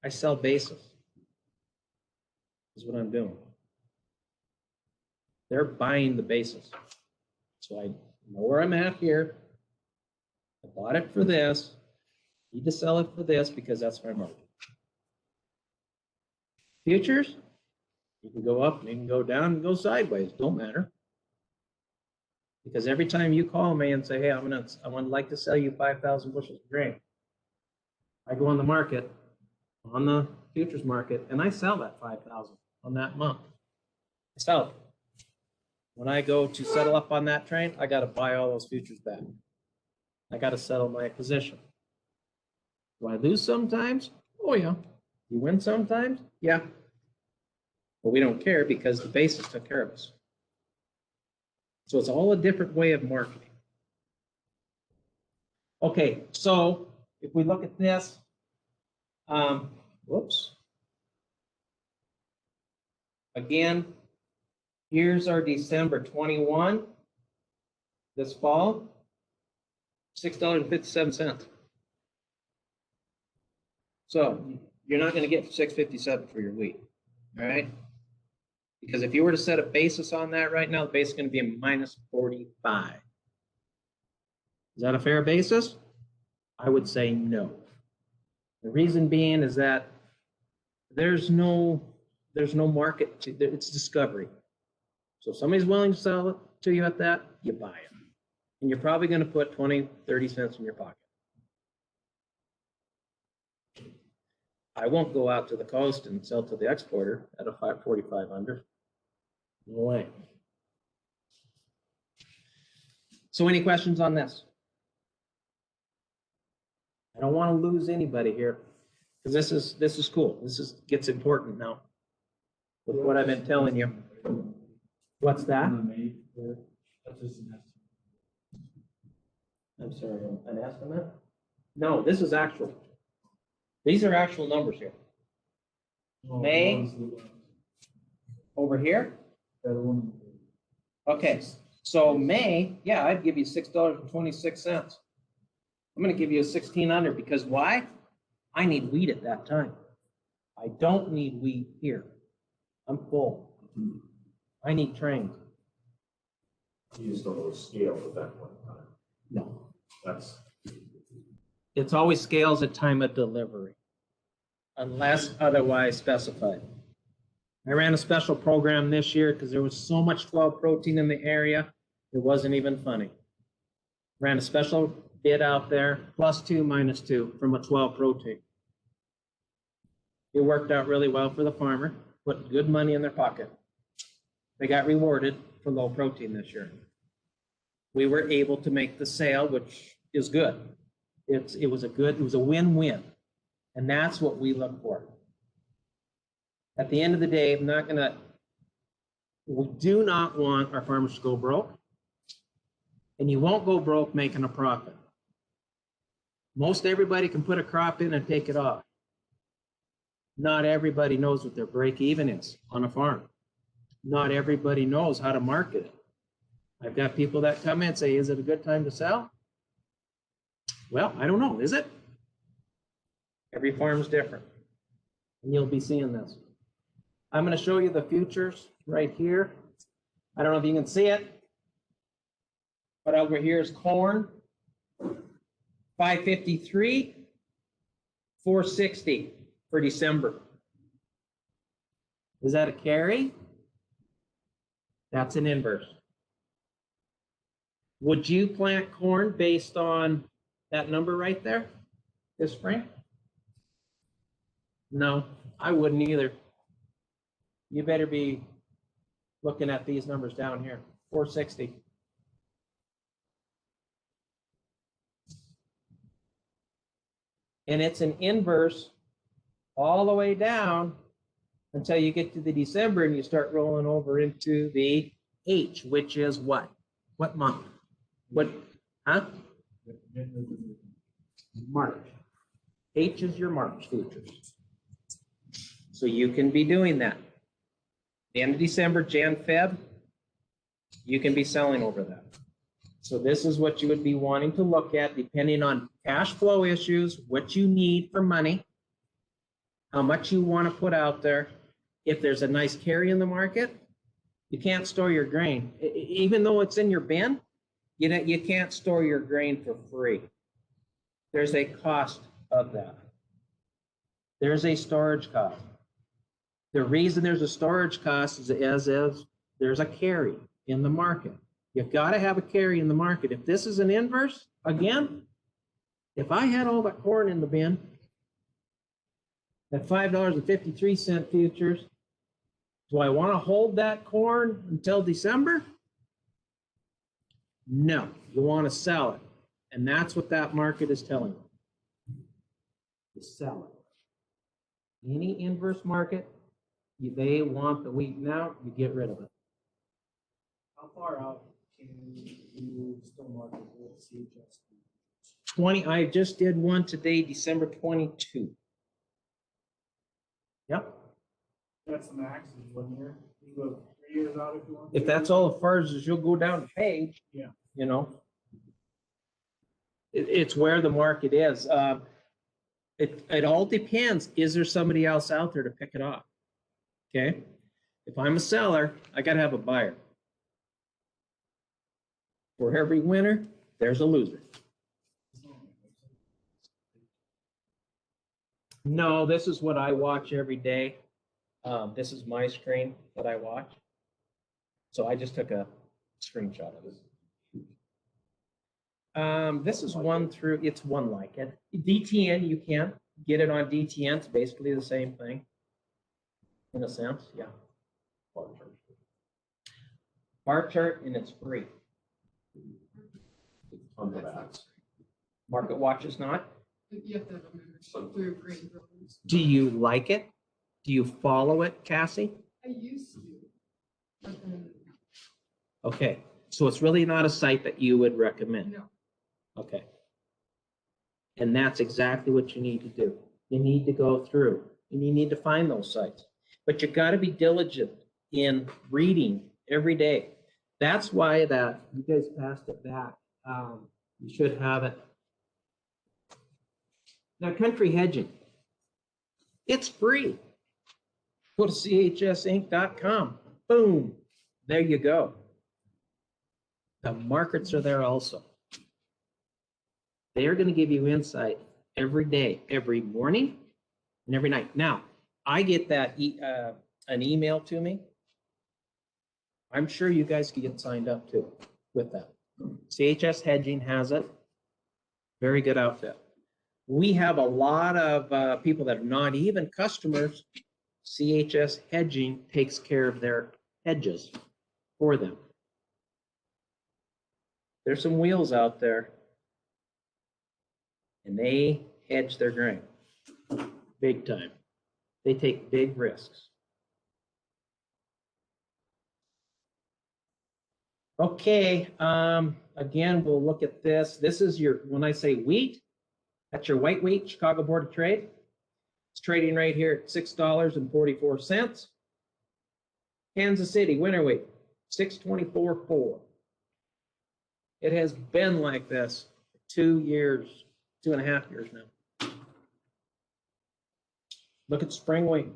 I sell basis. Is what I'm doing. They're buying the basis. So I know where I'm at here. I bought it for this. Need to sell it for this because that's my market. Futures, you can go up and you can go down and go sideways. Don't matter. Because every time you call me and say, hey, I would like to sell you 5,000 bushels of grain. I go on the market, on the futures market, and I sell that 5,000 on that month. I sell it. When I go to settle up on that train, I got to buy all those futures back. I got to settle my position. Do I lose sometimes? Oh, yeah. You win sometimes? Yeah. But we don't care because the basis took care of us. So it's all a different way of marketing. Okay, so if we look at this, whoops. Again, here's our December 21, this fall, $6.57. So you're not going to get $6.57 for your wheat, all right? Because if you were to set a basis on that right now, the basis is going to be a minus 45. Is that a fair basis? I would say no. The reason being is that there's no market to it's discovery. So if somebody's willing to sell it to you at that, you buy it. And you're probably going to put 20, 30 cents in your pocket. I won't go out to the coast and sell to the exporter at a 545 under. No way. So any questions on this? I don't want to lose anybody here because this is cool. This gets important now with what I've been telling you. What's that? I'm sorry, an estimate? No, this is actual. These are actual numbers here. May over here. Okay, so May, yeah, I'd give you $6.26. I'm going to give you a 16 under because why? I need wheat at that time. I don't need wheat here. I'm full. I need trains. You just don't know the scale at that point in time. No. It's always scales at time of delivery, unless otherwise specified. I ran a special program this year because there was so much 12 protein in the area, it wasn't even funny. Ran a special bid out there, +2, -2 from a 12 protein. It worked out really well for the farmer, put good money in their pocket. They got rewarded for low protein this year. We were able to make the sale, which is good. It was a win-win. And that's what we look for. At the end of the day, we do not want our farmers to go broke. And you won't go broke making a profit. Most everybody can put a crop in and take it off. Not everybody knows what their break even is on a farm. Not everybody knows how to market it. I've got people that come in and say, is it a good time to sell? Well, I don't know, is it? Every farm's different. And you'll be seeing this. I'm going to show you the futures right here. I don't know if you can see it, but over here is corn, 553, 460 for December. Is that a carry? That's an inverse. Would you plant corn based on that number right there this spring? No, I wouldn't either. You better be looking at these numbers down here, 460. And it's an inverse all the way down until you get to the December and you start rolling over into the H, which is what? What month? What? Huh? March. H is your March futures. So you can be doing that. The end of December, Jan, Feb, you can be selling over that. So this is what you would be wanting to look at depending on cash flow issues, what you need for money, how much you want to put out there. If there's a nice carry in the market, you can't store your grain. Even though it's in your bin, you can't store your grain for free. There's a cost of that. There's a storage cost. The reason there's a storage cost is as there's a carry in the market. You've got to have a carry in the market. If this is an inverse, again, if I had all that corn in the bin at $5.53 futures, do I want to hold that corn until December? No, you want to sell it. And that's what that market is telling you. You sell it. Any inverse market, they want the wheat now, you get rid of it. How far out can you still market with CHS? 20, I just did one today, December 22. Yep. That's the max, is 1 year. You go 3 years out if you want. If that's all as far as you'll go down the page, Yeah. you know, it's where the market is. It all depends. Is there somebody else out there to pick it off? Okay. If I'm a seller, I got to have a buyer. For every winner, there's a loser. No, this is what I watch every day. This is my screen that I watch. So I just took a screenshot of it. This is it's one like it. DTN, you can get it on DTN. It's basically the same thing. In a sense, yeah. Bar chart, and it's free. On the back. Market Watch is not. You have to have a membership through Grain Growers. Do you like it? Do you follow it, Cassie? I used to. But then, Okay, so it's really not a site that you would recommend. no. Okay. And that's exactly what you need to do. You need to go through and you need to find those sites. But you got to be diligent in reading every day. That's why that you guys passed it back. You should have it. Now, country hedging, it's free. Go to chsinc.com. Boom. There you go. The markets are there also. They are going to give you insight every day, every morning and every night. Now, I get that an email to me. I'm sure you guys can get signed up too with that. CHS Hedging has it. Very good outfit. We have a lot of people that are not even customers. CHS Hedging takes care of their hedges for them. There's some wheels out there, and they hedge their grain big time. They take big risks. Okay, again, we'll look at this. This is your, when I say wheat, that's your white wheat, Chicago Board of Trade. It's trading right here at $6.44. Kansas City, winter wheat, $6.24.4. It has been like this for 2 years, 2.5 years now. Look at spring wheat,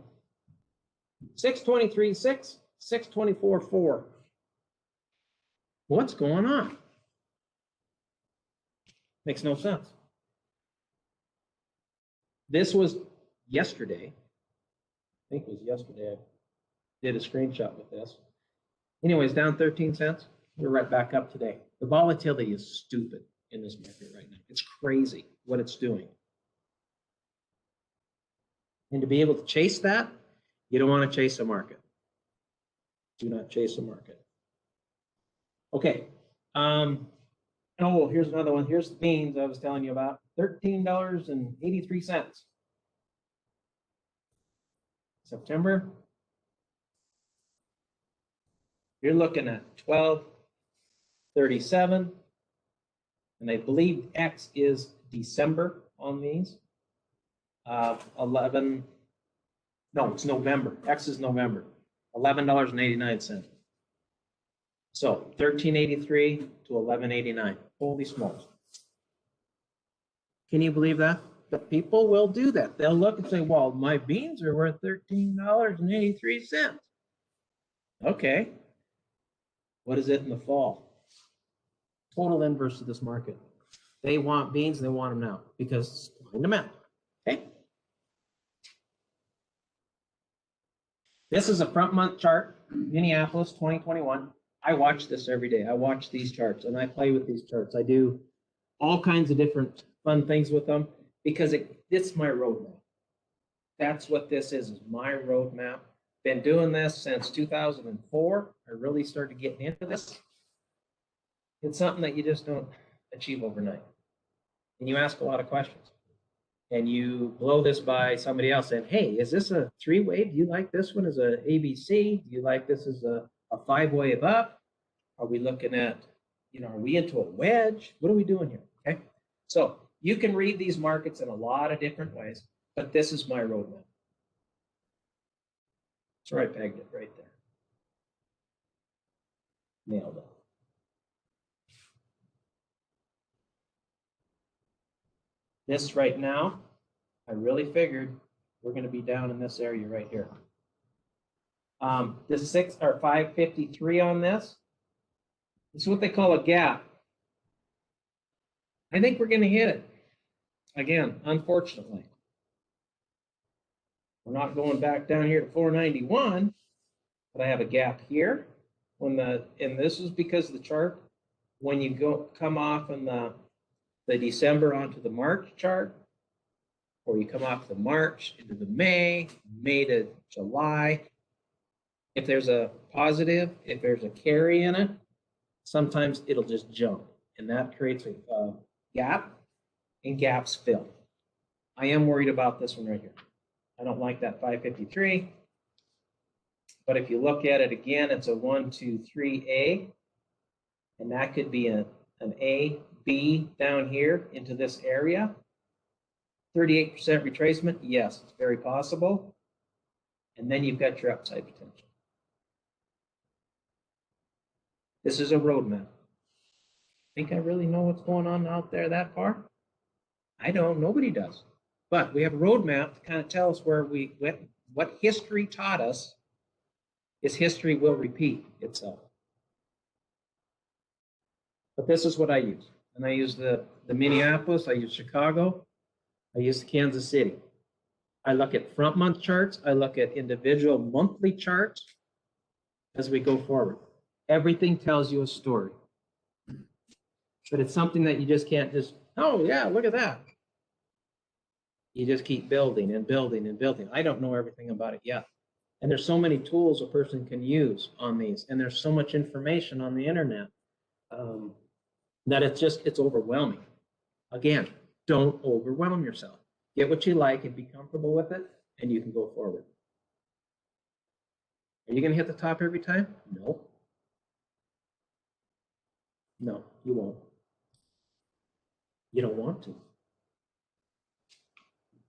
$6.23.6, $6.24.4. What's going on? Makes no sense. This was yesterday. I think it was yesterday. I did a screenshot with this. Anyways, down 13 cents. We're right back up today. The volatility is stupid in this market right now. It's crazy what it's doing. And to be able to chase that, you don't want to chase a market. Do not chase a market. Okay. Oh, here's another one. Here's the beans I was telling you about. $13.83. September. You're looking at 12.37. And I believe X is December on these. 11. No, it's November. X is November. $11.89. So 13.83 to 11.89. Holy smokes. Can you believe that? But people will do that. They'll look and say, well, my beans are worth $13.83. Okay. What is it in the fall? Total inverse of this market. They want beans, they want them now because it's supply and demand. Okay. This is a front month chart, Minneapolis 2021. I watch this every day. I watch these charts and I play with these charts. I do all kinds of different fun things with them because it's my roadmap. That's what this is my roadmap. Been doing this since 2004. I really started getting into this. It's something that you just don't achieve overnight. And you ask a lot of questions. And you blow this by somebody else saying, hey, is this a three-way? Do you like this one as a ABC? Do you like this as a five-way up? Are we looking at, are we into a wedge? What are we doing here? Okay. So you can read these markets in a lot of different ways, but this is my roadmap. So I pegged it right there. Nailed it. This right now, I really figured we're going to be down in this area right here. This 6 or 553 on this. This is what they call a gap. I think we're going to hit it again, unfortunately. We're not going back down here to 491, but I have a gap here. And this is because of the chart. When you come off in the December onto the March chart, or you come off the March into the May to July, if there's a positive, if there's a carry in it, sometimes it'll just jump, and that creates a gap, and gaps fill. I am worried about this one right here. I don't like that 553, but if you look at it again, it's a 1, 2, 3A, and that could be an A, B down here into this area. 38% retracement, yes, it's very possible. And then you've got your upside potential. This is a roadmap. Think I really know what's going on out there that far? I don't, nobody does. But we have a roadmap to kind of tell us where we went, what history taught us is history will repeat itself. But this is what I use. And I use the Minneapolis, I use Chicago, I use the Kansas City. I look at front month charts, I look at individual monthly charts as we go forward. Everything tells you a story. But it's something that you just can't oh yeah, look at that. You just keep building and building and building. I don't know everything about it yet. And there's so many tools a person can use on these, and there's so much information on the internet that it's overwhelming. Again, don't overwhelm yourself. Get what you like and be comfortable with it, and you can go forward. Are you going to hit the top every time? No. No, you won't. You don't want to.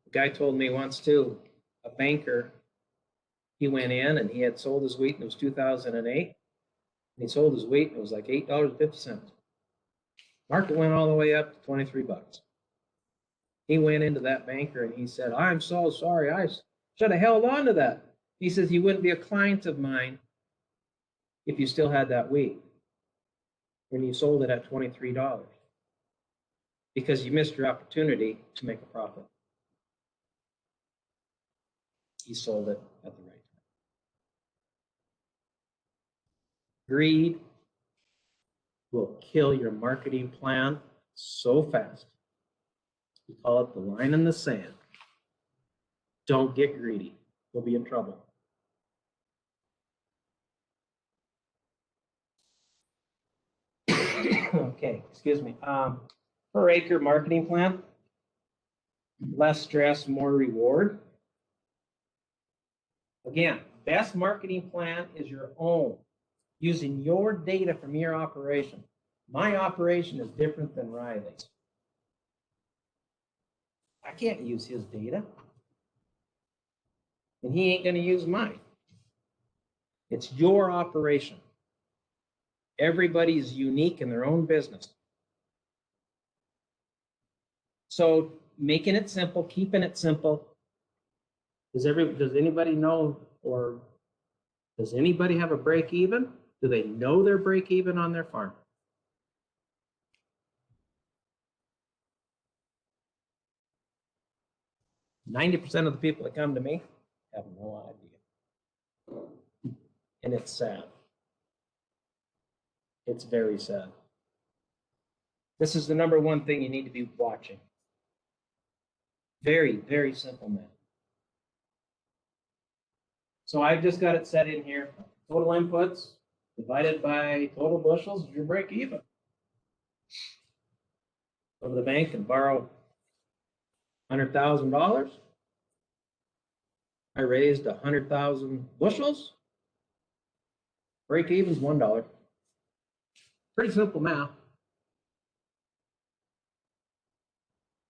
A guy told me once too, a banker, he went in and he had sold his wheat, and it was 2008. And he sold his wheat, and it was like $8.50. Market went all the way up to 23 bucks. He went into that banker and he said, I'm so sorry, I should have held on to that. He says, you wouldn't be a client of mine if you still had that wheat when you sold it at $23, because you missed your opportunity to make a profit. He sold it at the right time. Greed will kill your marketing plan so fast. We call it the line in the sand. Don't get greedy. You'll be in trouble. Okay, excuse me. Per acre marketing plan, less stress, more reward. Again, best marketing plan is your own, using your data from your operation. My operation is different than Riley's. I can't use his data, and he ain't going to use mine. It's your operation. Everybody's unique in their own business. So making it simple, keeping it simple. Does anybody know, or does anybody have a break even? Do they know their break even on their farm? %90 of the people that come to me have no idea. And it's sad. It's very sad. This is the number one thing you need to be watching. Very, very simple math. So I've just got it set in here. Total inputs divided by total bushels is your break even. Go to the bank and borrow $100,000. I raised 100,000 bushels. Break even is $1. Pretty simple math.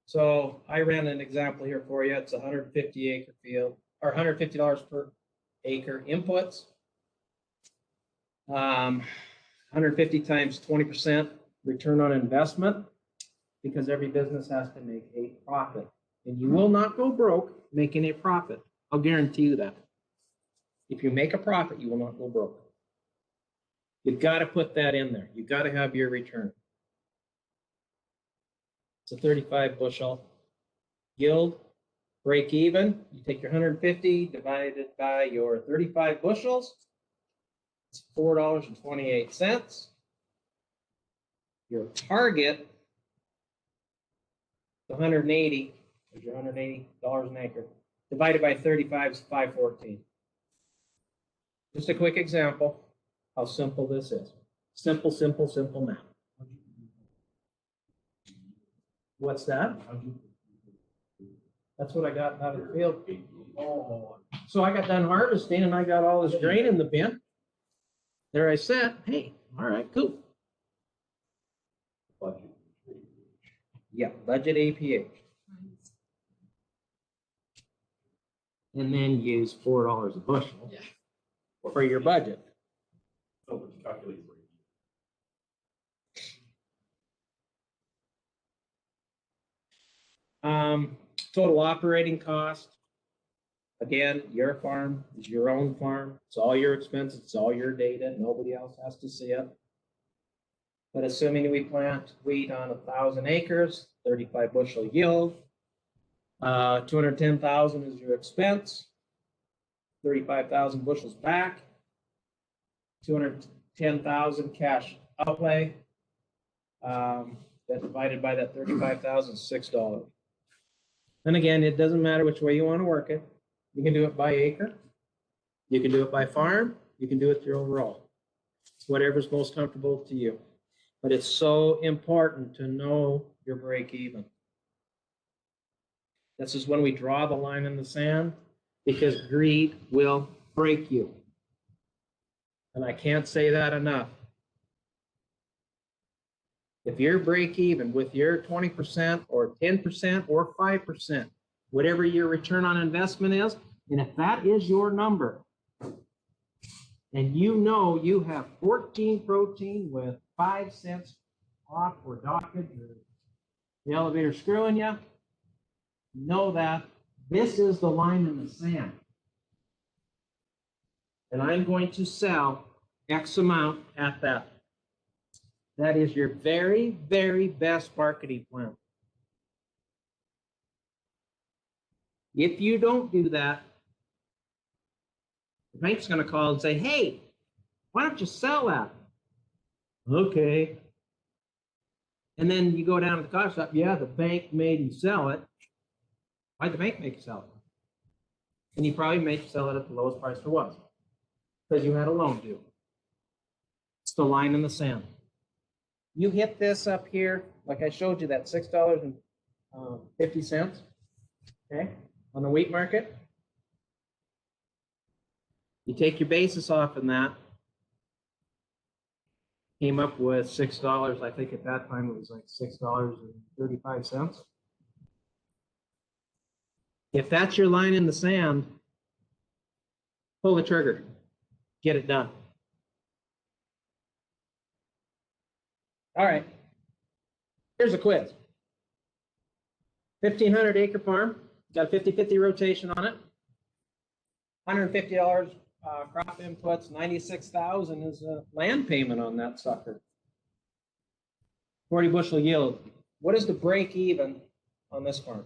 So I ran an example here for you. It's a 150 acre field, or $150 per acre inputs. 150 times 20% return on investment, because every business has to make a profit. And you will not go broke making a profit. I'll guarantee you that. If you make a profit, you will not go broke. You've got to put that in there. You've got to have your return. It's a 35 bushel yield, break even. You take your 150 divided by your 35 bushels. It's $4.28. Your target, the 180, is your $180 an acre, divided by 35 is $5.14. Just a quick example how simple this is. Simple, simple, simple math. What's that? That's what I got out of the field. Oh. So I got done harvesting and I got all this grain in the bin. There I sat. Hey, all right, cool. Budget. Yeah, budget APH. And then use $4 a bushel for your budget. So it's calculated break Total operating cost. Again, your farm is your own farm. It's all your expenses. It's all your data. Nobody else has to see it. But assuming we plant wheat on 1,000 acres, 35 bushel yield, 210,000 is your expense, 35,000 bushels back, 210,000 cash outlay. That divided by that 35,000 is $6. And again, it doesn't matter which way you want to work it. You can do it by acre. You can do it by farm. You can do it your overall. It's whatever's most comfortable to you. But it's so important to know your break even. This is when we draw the line in the sand, because greed will break you. And I can't say that enough. If you're break even with your 20% or 10% or 5%, whatever your return on investment is, and if that is your number, and you know you have 14 protein with 5 cents off or dockage or the elevator screwing you, know that this is the line in the sand. And I'm going to sell X amount at that. That is your very, very best marketing plan. If you don't do that, the bank's going to call and say, hey, why don't you sell that? Okay. And then you go down to the coffee shop. Yeah, the bank made you sell it. Why'd the bank make you sell it? And you probably made you sell it at the lowest price there was, because you had a loan due. It's the line in the sand. You hit this up here, like I showed you, that $6.50, okay, on the wheat market. You take your basis off in that, came up with $6. I think at that time it was like $6.35. If that's your line in the sand, pull the trigger, get it done. All right, here's a quiz. 1,500 acre farm, got a 50-50 rotation on it. $150 crop inputs, $96,000 is a land payment on that sucker. 40 bushel yield. What is the break even on this farm?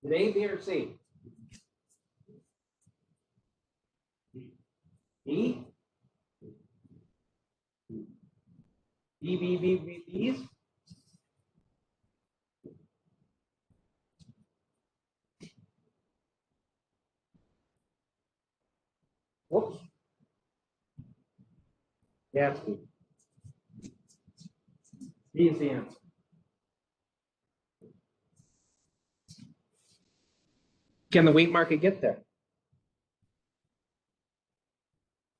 Is it A, B, or C? B? B, B, B, B, B's? Whoops. Yeah, it's B. B is the answer. Can the wheat market get there?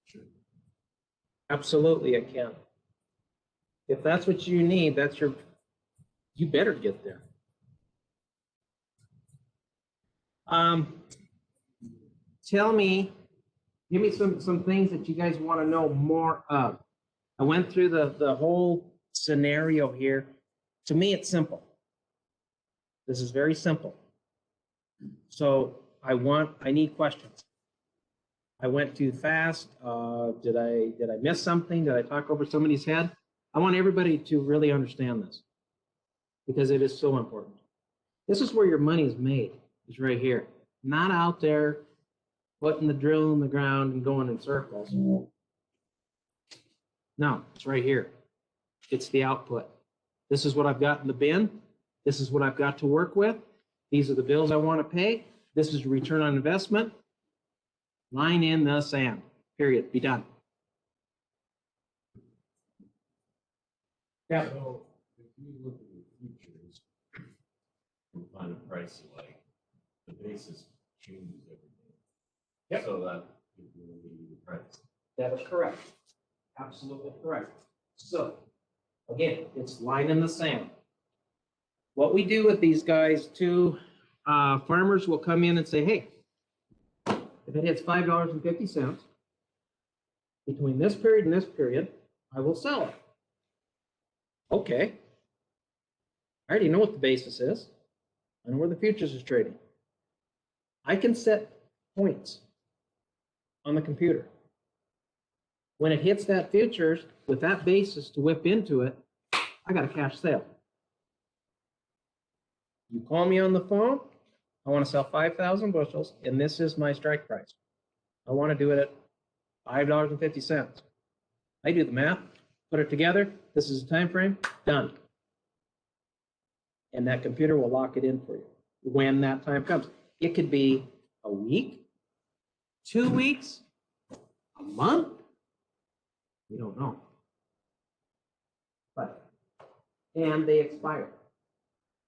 Sure. Absolutely, it can. If that's what you need, you better get there. Tell me, give me some things that you guys want to know more of. I went through the whole scenario here. To me, it's simple. This is very simple. So I need questions. I went too fast. Did I miss something? Did I talk over somebody's head? I want everybody to really understand this, because it is so important. This is where your money is made, is right here. Not out there putting the drill in the ground and going in circles. No, it's right here. It's the output. This is what I've got in the bin. This is what I've got to work with. These are the bills I want to pay. This is return on investment. Line in the sand. Period. Be done. Yeah. So if you look at the futures and find a price like the basis changes every day. Yep. So that it will be the price. That is correct. Absolutely correct. So, again, it's line in the sand. What we do with these guys too, farmers will come in and say, hey, if it hits $5.50 between this period and this period, I will sell it. Okay. I already know what the basis is. I know where the futures is trading. I can set points on the computer. When it hits that futures with that basis to whip into it, I got a cash sale. You call me on the phone, I want to sell 5,000 bushels, and this is my strike price. I want to do it at $5.50. I do the math, put it together. This is the time frame, done. And that computer will lock it in for you when that time comes. It could be a week, 2 weeks, a month. We don't know. But, and they expire.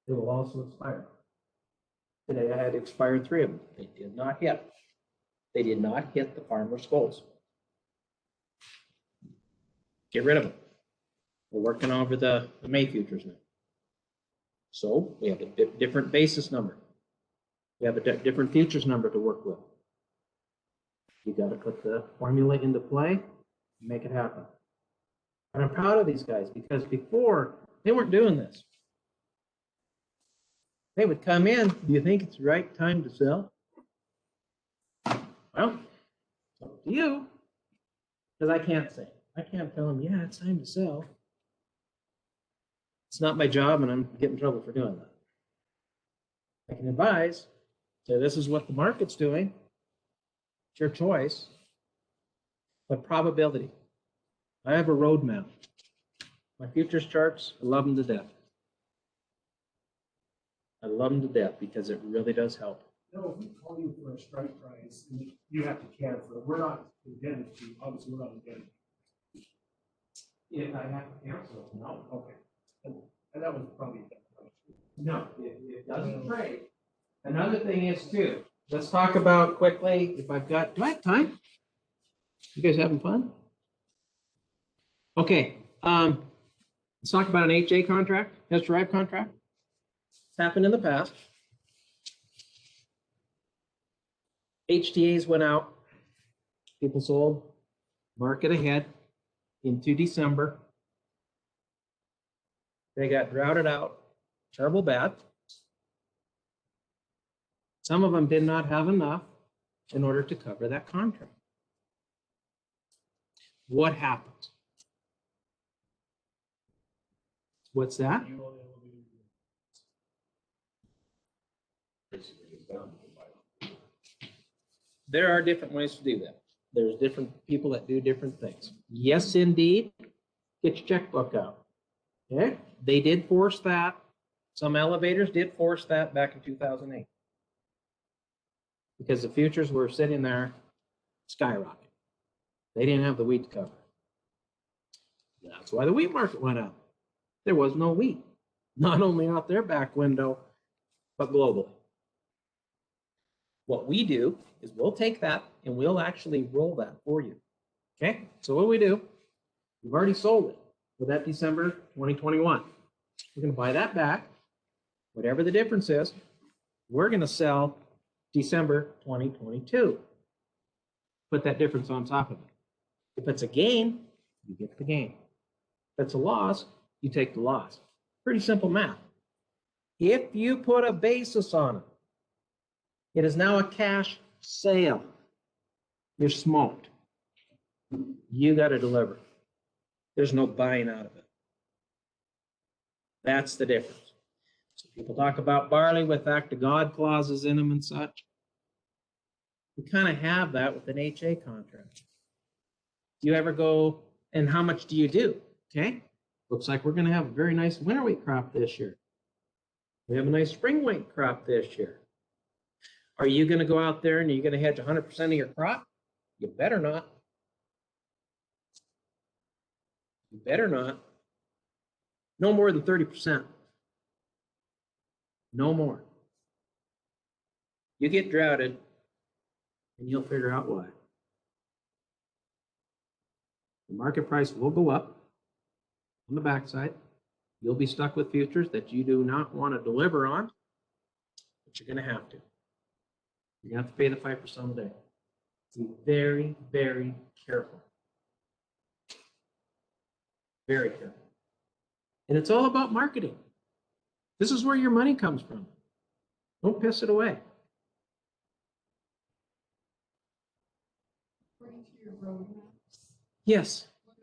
They will also expire. Today I had expired 3 of them. They did not hit. They did not hit the farmer's goals. Get rid of them. We're working over the May futures now. So we have a different basis number. We have a different futures number to work with. You got to put the formula into play and make it happen. And I'm proud of these guys because before they weren't doing this. They would come in, do you think it's the right time to sell? Well, it's up to you. Because I can't say. I can't tell them, yeah, it's time to sell. It's not my job and I'm getting in trouble for doing that. I can advise, say this is what the market's doing. It's your choice. But probability. I have a roadmap. My futures charts, I love them to death. I love them to death because it really does help. No, if we call you for a strike price, and you have to cancel it, we're not indebted to, obviously, we're not indebted. If I have to cancel, no. Okay. And that was probably a better question. No, it doesn't trade. Another thing is too, let's talk about quickly, if I've got, do I have time? You guys having fun? Okay, let's talk about an HA contract, test drive contract. It's happened in the past. HTAs went out, people sold, market ahead into December. They got droughted out, terrible bad. Some of them did not have enough in order to cover that contract. What happens? What's that? Basically, it's down to the buyer. There are different ways to do that. There's different people that do different things. Yes, indeed. Get your checkbook out. Okay? They did force that. Some elevators did force that back in 2008. Because the futures were sitting there skyrocketing. They didn't have the wheat to cover. That's why the wheat market went up. There was no wheat. Not only out their back window, but globally. What we do is we'll take that and we'll actually roll that for you. Okay? So what do we do? We've already sold it for that December 2021. We're going to buy that back. Whatever the difference is, we're going to sell December 2022. Put that difference on top of it. If it's a gain, you get the gain. If it's a loss, you take the loss. Pretty simple math. If you put a basis on it, it is now a cash sale. You're smoked. You got to deliver. There's no buying out of it. That's the difference. So people talk about barley with act of God clauses in them and such. We kind of have that with an HA contract. Do you ever go, and how much do you do? Okay. Looks like we're going to have a very nice winter wheat crop this year. We have a nice spring wheat crop this year. Are you going to go out there and are you going to hedge 100% of your crop? You better not. You better not. No more than 30%. No more. You get droughted and you'll figure out why. The market price will go up on the backside. You'll be stuck with futures that you do not want to deliver on, but you're going to have to. You're going to have to pay the 5% a day. Be very, very careful. Very careful. And it's all about marketing. This is where your money comes from. Don't piss it away. According to your roadmaps, Yes. what are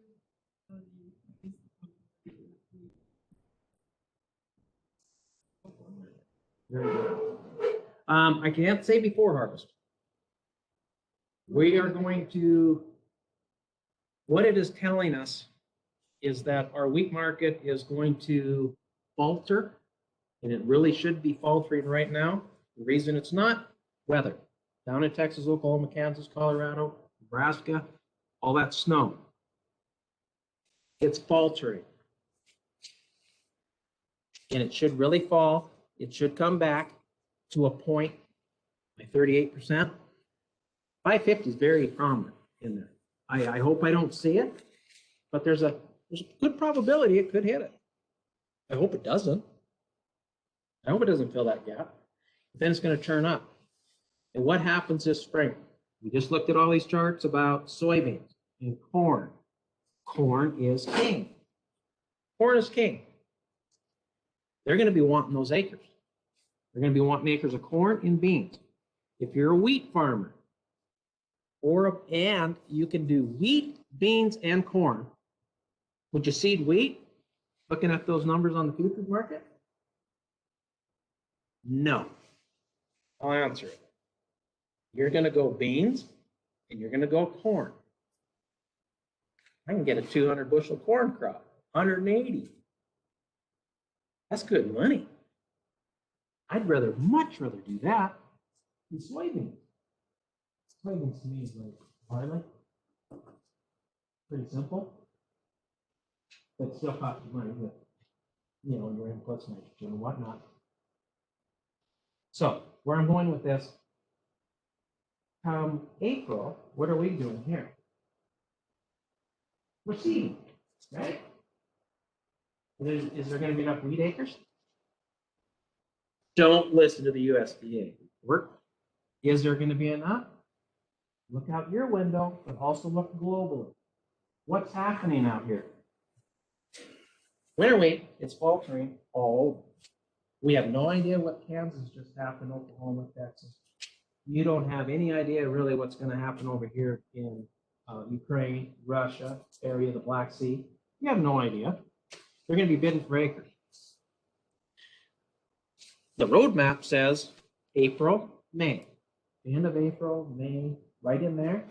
I can't say before harvest. We are going to, what it is telling us is that our wheat market is going to falter, and it really should be faltering right now. The reason it's not, weather. Down in Texas, Oklahoma, Kansas, Colorado, Nebraska, all that snow. It's faltering. And it should really fall. It should come back to a point by 38%. 550 is very prominent in there. I hope I don't see it, but there's a good probability it could hit it. I hope it doesn't. I hope it doesn't fill that gap. But then it's going to turn up. And what happens this spring? We just looked at all these charts about soybeans and corn. Corn is king. Corn is king. They're going to be wanting those acres. They're going to be wanting acres of corn and beans. If you're a wheat farmer, and you can do wheat, beans, and corn, would you seed wheat? Looking at those numbers on the futures market? No. I'll answer it. You're going to go beans and you're going to go corn. I can get a 200 bushel corn crop, 180. That's good money. I'd much rather do that than soybeans. Soybeans to me is like barley. Pretty simple. But still costs you money with, your inputs, nitrogen and whatnot. So where I'm going with this, come April, what are we doing here? We're seeding, right? Is there going to be enough wheat acres? Don't listen to the USDA. Is there going to be enough? Look out your window, but also look globally. What's happening out here? Winter wheat, it's faltering all over. We have no idea what Kansas just happened, Oklahoma, Texas. You don't have any idea really what's going to happen over here in Ukraine, Russia, area of the Black Sea. You have no idea. They're going to be bidding for acres. The roadmap says April, May. The end of April, May, right in there.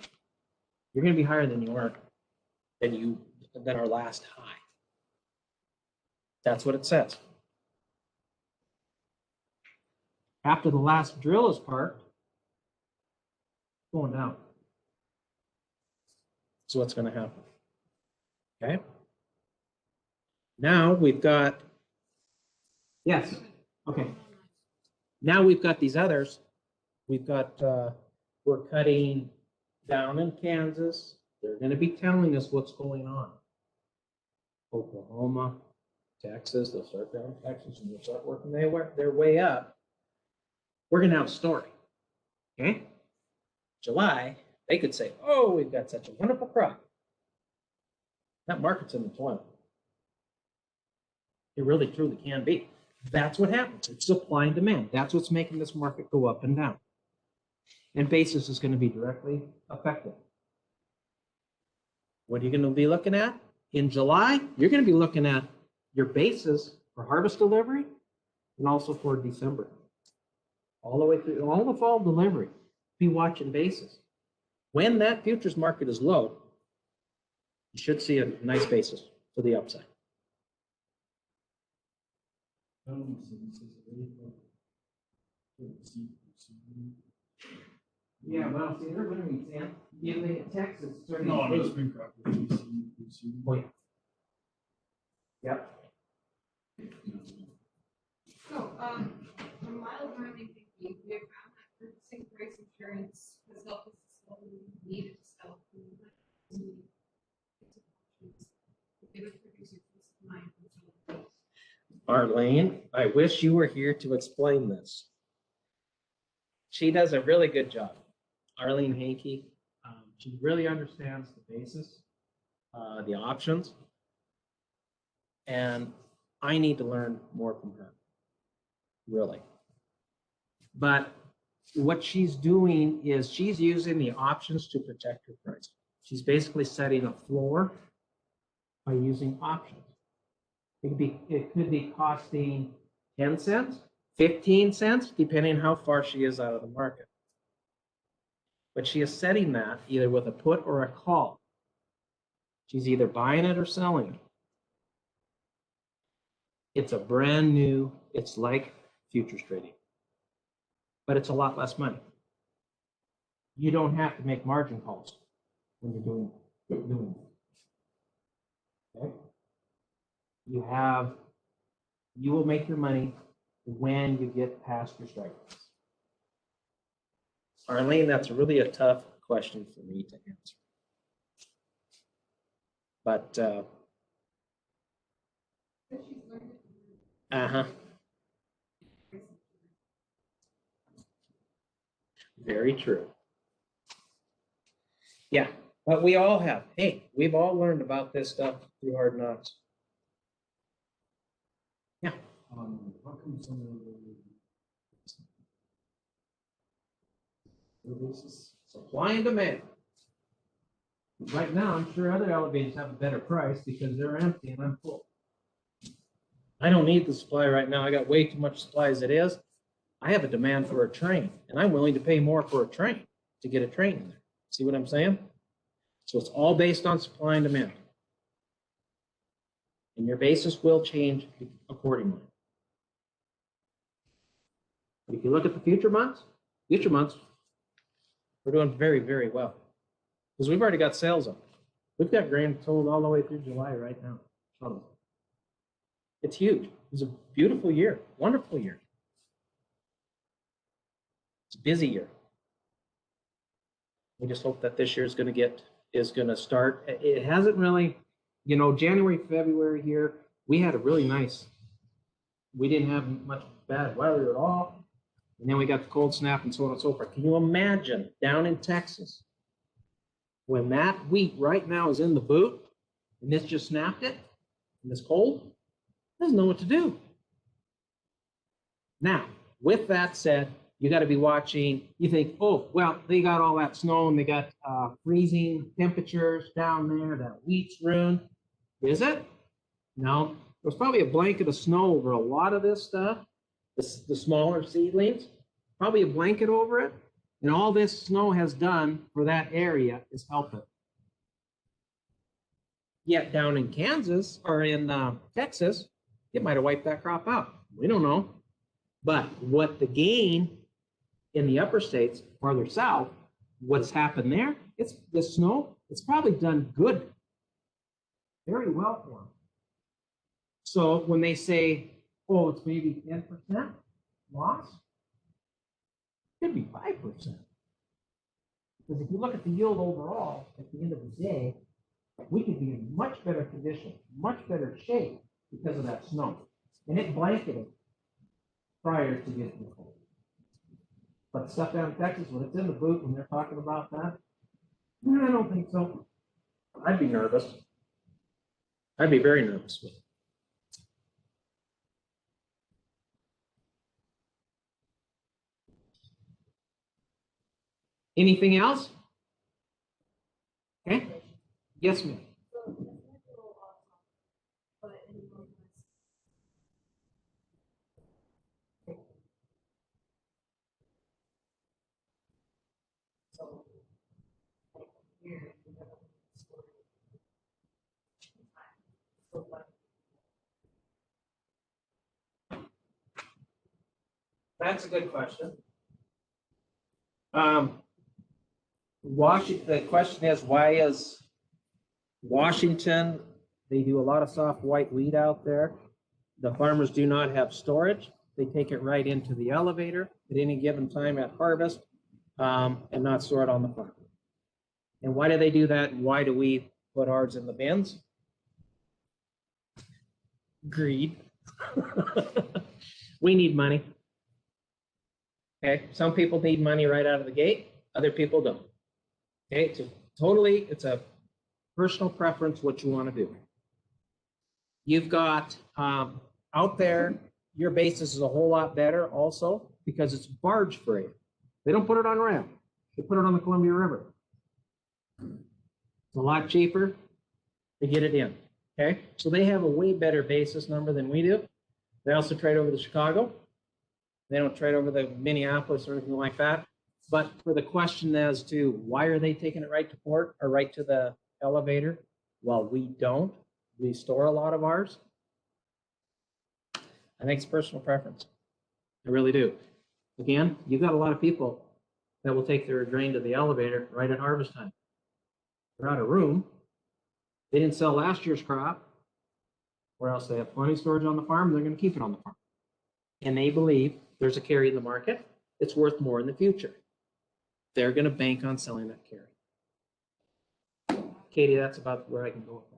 You're going to be higher than than our last high. That's what it says. After the last drill is parked, it's going down. So what's going to happen? Okay. Now we've got, yes, okay. Now we've got these others. We've got, we're cutting down in Kansas. They're going to be telling us what's going on. Oklahoma, Texas, they'll start down in Texas and they'll start working their way up. We're going to have a story. Okay. July, they could say, oh, we've got such a wonderful crop. That market's in the toilet. It really truly can be. That's what happens. It's supply and demand. That's what's making this market go up and down. And basis is going to be directly affected. What are you going to be looking at? In July, you're going to be looking at your basis for harvest delivery and also for December. All the way through, all the fall delivery, be watching basis. When that futures market is low, you should see a nice basis to the upside. Yeah, well, see, they're winter wheat, Sam. You think in Texas, No, I'm just spring crop. Oh, yeah. Yep. So, for mild learning thinking, we have found that purchasing price insurance has helped us to sell what we needed to sell. Give a producer peace of mind. Arlene, I wish you were here to explain this. She does a really good job. Arlene Hankey, she really understands the basis, the options, and I need to learn more from her, really. But what she's doing is she's using the options to protect her price. She's basically setting a floor by using options. It could be costing 10 cents, 15 cents, depending on how far she is out of the market. But she is setting that either with a put or a call. She's either buying it or selling it. It's a brand new, it's like futures trading, but it's a lot less money. You don't have to make margin calls when you're doing it. Okay? You will make your money when you get past your strike price. Arlene, that's really a tough question for me to answer. But, very true. Yeah, but we all have. Hey, we've all learned about this stuff through Hard Knocks. Yeah. How come some of Supply and demand. Right now, I'm sure other elevators have a better price because they're empty and I'm full. I don't need the supply right now. I got way too much supply as it is. I have a demand for a train, and I'm willing to pay more for a train to get a train in there. See what I'm saying? So it's all based on supply and demand. And your basis will change accordingly. But if you look at the future months, we're doing very, very well. Because we've already got sales on. We've got grain sold all the way through July right now. It's huge. It was a beautiful year, wonderful year. It's a busy year. We just hope that this year is going to start. It hasn't really, January, February here, we had a really nice, we didn't have much bad weather at all. And then we got the cold snap and so on and so forth. Can you imagine down in Texas when that wheat right now is in the boot and this just snapped it and it's cold? Doesn't know what to do. Now, with that said, you got to be watching. You think, oh, well, they got all that snow and they got freezing temperatures down there. That wheat's ruined. Is it? No. There's probably a blanket of snow over a lot of this stuff, the smaller seedlings, probably a blanket over it. And all this snow has done for that area is help it. Yet down in Kansas or in Texas, it might have wiped that crop out. We don't know. But what the gain in the upper states, farther south, what's happened there, it's the snow, it's probably done good. Very well for them. So when they say, oh, it's maybe 10% loss, it could be 5%. Because if you look at the yield overall, at the end of the day, we could be in much better condition, much better shape because of that snow. And it blanketed prior to getting the cold. But stuff down in Texas, when it's in the boot, when they're talking about that, I don't think so. I'd be nervous. I'd be very nervous with it. Anything else? Okay. Yes, ma'am. That's a good question. The question is, why is Washington, they do a lot of soft white wheat out there. The farmers do not have storage. They take it right into the elevator at any given time at harvest and not store it on the farm. And why do they do that? And why do we put ours in the bins? Greed. We need money. Okay, some people need money right out of the gate, other people don't. Okay, so it's a personal preference what you want to do. You've got out there, your basis is a whole lot better also because it's barge freight. They don't put it on rail. They put it on the Columbia River. It's a lot cheaper to get it in. Okay, so they have a way better basis number than we do. They also trade over to Chicago. They don't trade over the Minneapolis or anything like that. But for the question as to why are they taking it right to port or right to the elevator? Well, we don't. We store a lot of ours. I think it's personal preference. I really do. Again, you've got a lot of people that will take their grain to the elevator right at harvest time. They're out of room. They didn't sell last year's crop, or else they have plenty of storage on the farm. They're going to keep it on the farm. And they believe there's a carry in the market. It's worth more in the future. They're going to bank on selling that carry. Katie, that's about where I can go with that.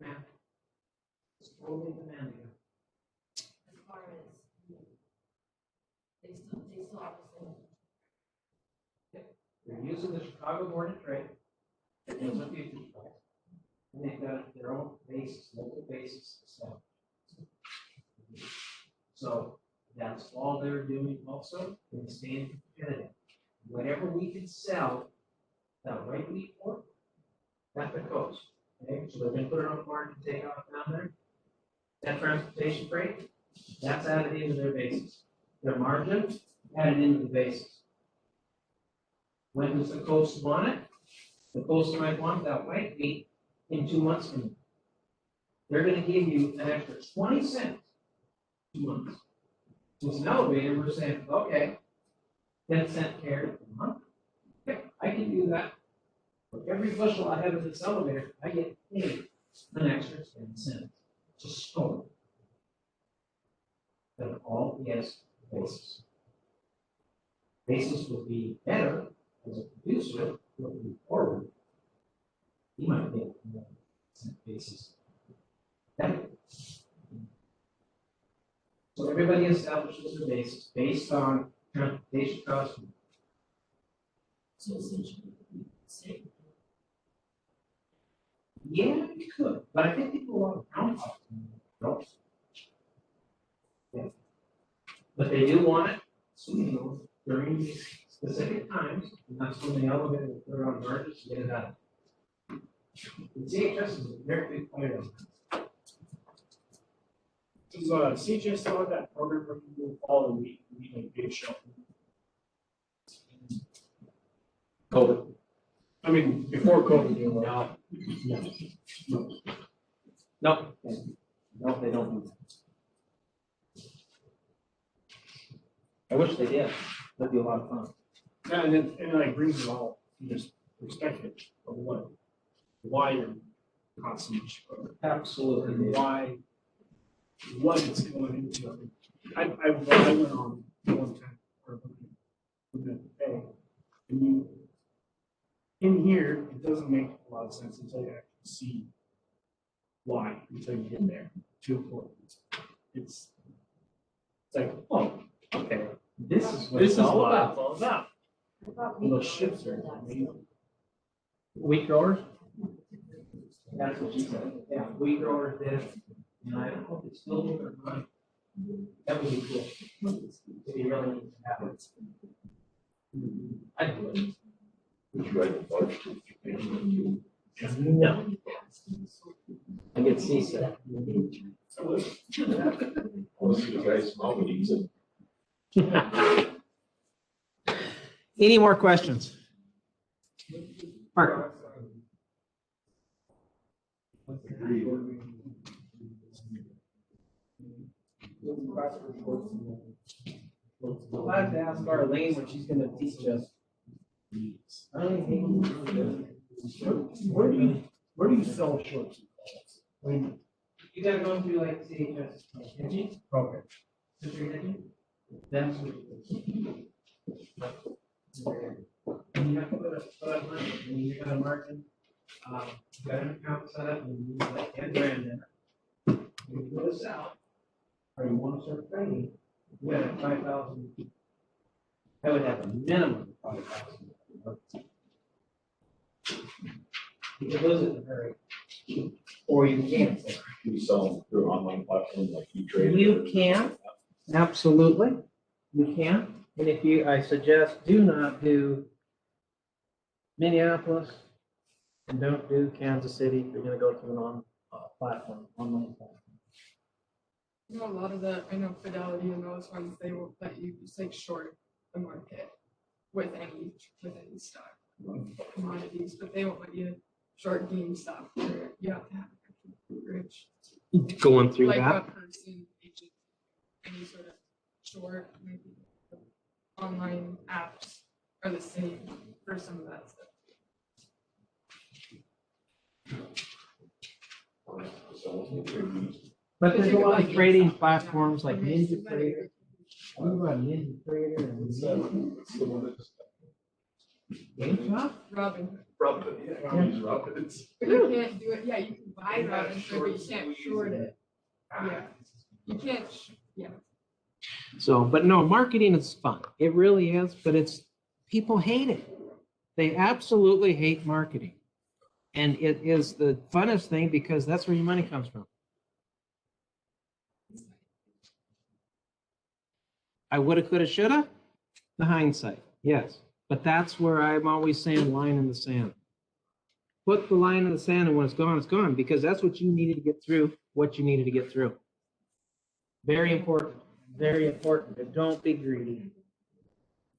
Man, it's totally demanding. As far as, they still have the same. They're using the Chicago Board of Trade as a futures price. And they've got their own basis, local basis to sell. So that's all they're doing also, in staying competitive. Whatever we can sell, that right wheat for, that's the coast. Okay, so they're gonna put it on the market and take off down there. That transportation freight, that's added into their basis. Their margin, added into the basis. When does the coast want it? The coast might want that white meat in 2 months from now. They're gonna give you an extra 20 cents, 2 months. So it's an elevator, we're saying, okay, 10-cent carry per month. Okay, I can do that. For every bushel I have in this elevator, I get paid an extra 10 cents. It's a store. That all yes basis. Basis would be better as a producer looking forward. You might get more basis. Better. So everybody establishes their basis based on transportation costs. So essentially, same. Yeah, you could, but I think people want to count on it. Yeah. But they do want it, so, during these specific times, and that's when the elevator will put it on markets to get it out. The CHS is a very big player on that. Does CHS still have that program where people follow the week, like big shelter? COVID. I mean, before COVID, you know. No, they don't do that. I wish they did. That'd be a lot of fun. Yeah, and it like brings it all in this perspective of why you're costing much, Absolutely. and what it's going into. I went on one time for the pay, and you in here it doesn't make a lot of sense until you actually see why until you get there. Too important. It's like, oh, okay, This is what this it's is all what about. it's all about. And those ships are amazing. Wheat growers? That's what she said. Yeah, wheat growers did. And I hope it's still moving around. That would be cool. If you really need to have it. I'd do it. Would you write a budget? No. I get seasick. Most of the guys smoke and use it. Any more questions? Mark? We'll have to ask Arlene what she's gonna teach us. Where do you sell shorts? I mean, You gotta go through like CHS. Hitching? okay. History hitching? That's what. And you have to put a money, and you got a margin, you got an account set up, and you use like 10 grand in it. You put this out, or you want to start trading, you got 5,000. I would have a minimum of 5,000. You can lose it in a hurry, or you can cancel. Can you sell them through online platforms like E-Trade? You can, absolutely, you can. And if you, I suggest do not do Minneapolis and don't do Kansas City if you're gonna go to an platform, online platform. You know, a lot of I know Fidelity and those ones, they won't let you just like short the market with any stock, commodities, but they won't let you short GameStop, where you have to have a brokerage. Going through Like that. a person, agent, any sort of short, maybe online apps are the same for some of that stuff. But there's a lot of Like trading GameStop, platforms like okay, Ninja so that- Trader. You run Ninja Trader and GameStop? Robinhood. Robin, yeah, I use Robin. But you can't do it, yeah, you can buy Robinhood, but you can't short it. Yeah, you can't, yeah. So, but no, marketing is fun. It really is, but people hate it. They absolutely hate marketing. And it is the funnest thing because that's where your money comes from. I woulda, coulda, shoulda, the hindsight, yes. But that's where I'm always saying line in the sand. Put the line in the sand, and when it's gone, because that's what you needed to get through, what you needed to get through. Very important, very important. And don't be greedy.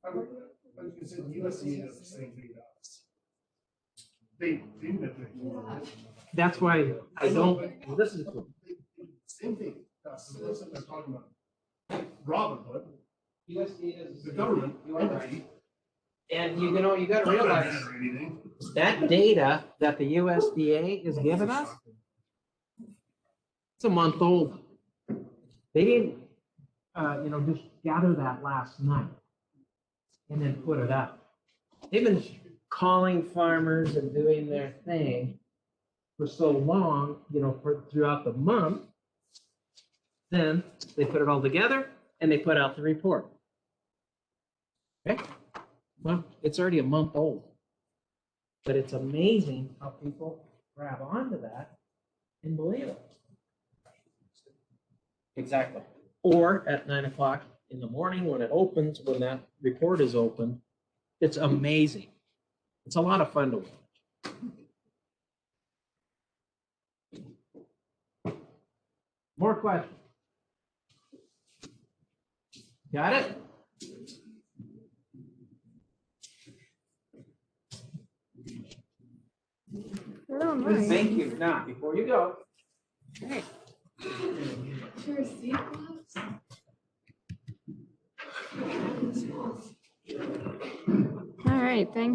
I was gonna say, USDA does the same thing to us. They admit That's why I don't listen to them. same thing, that's what they're talking about. Robinhood, USDA the government entity. And you know, you gotta realize Or anything. that data that the USDA is giving us, it's a month old. They didn't, just gather that last night and then put it up. They've been calling farmers and doing their thing for so long, throughout the month. Then they put it all together and they put out the report. Okay? Well, it's already a month old. But it's amazing how people grab onto that and believe it. Exactly. Or at 9 o'clock in the morning when it opens, when that report is open, it's amazing. It's a lot of fun to watch. More questions? Got it? Oh, nice. Thank you. Now, before you go. Sure, seat gloves? All right, thanks.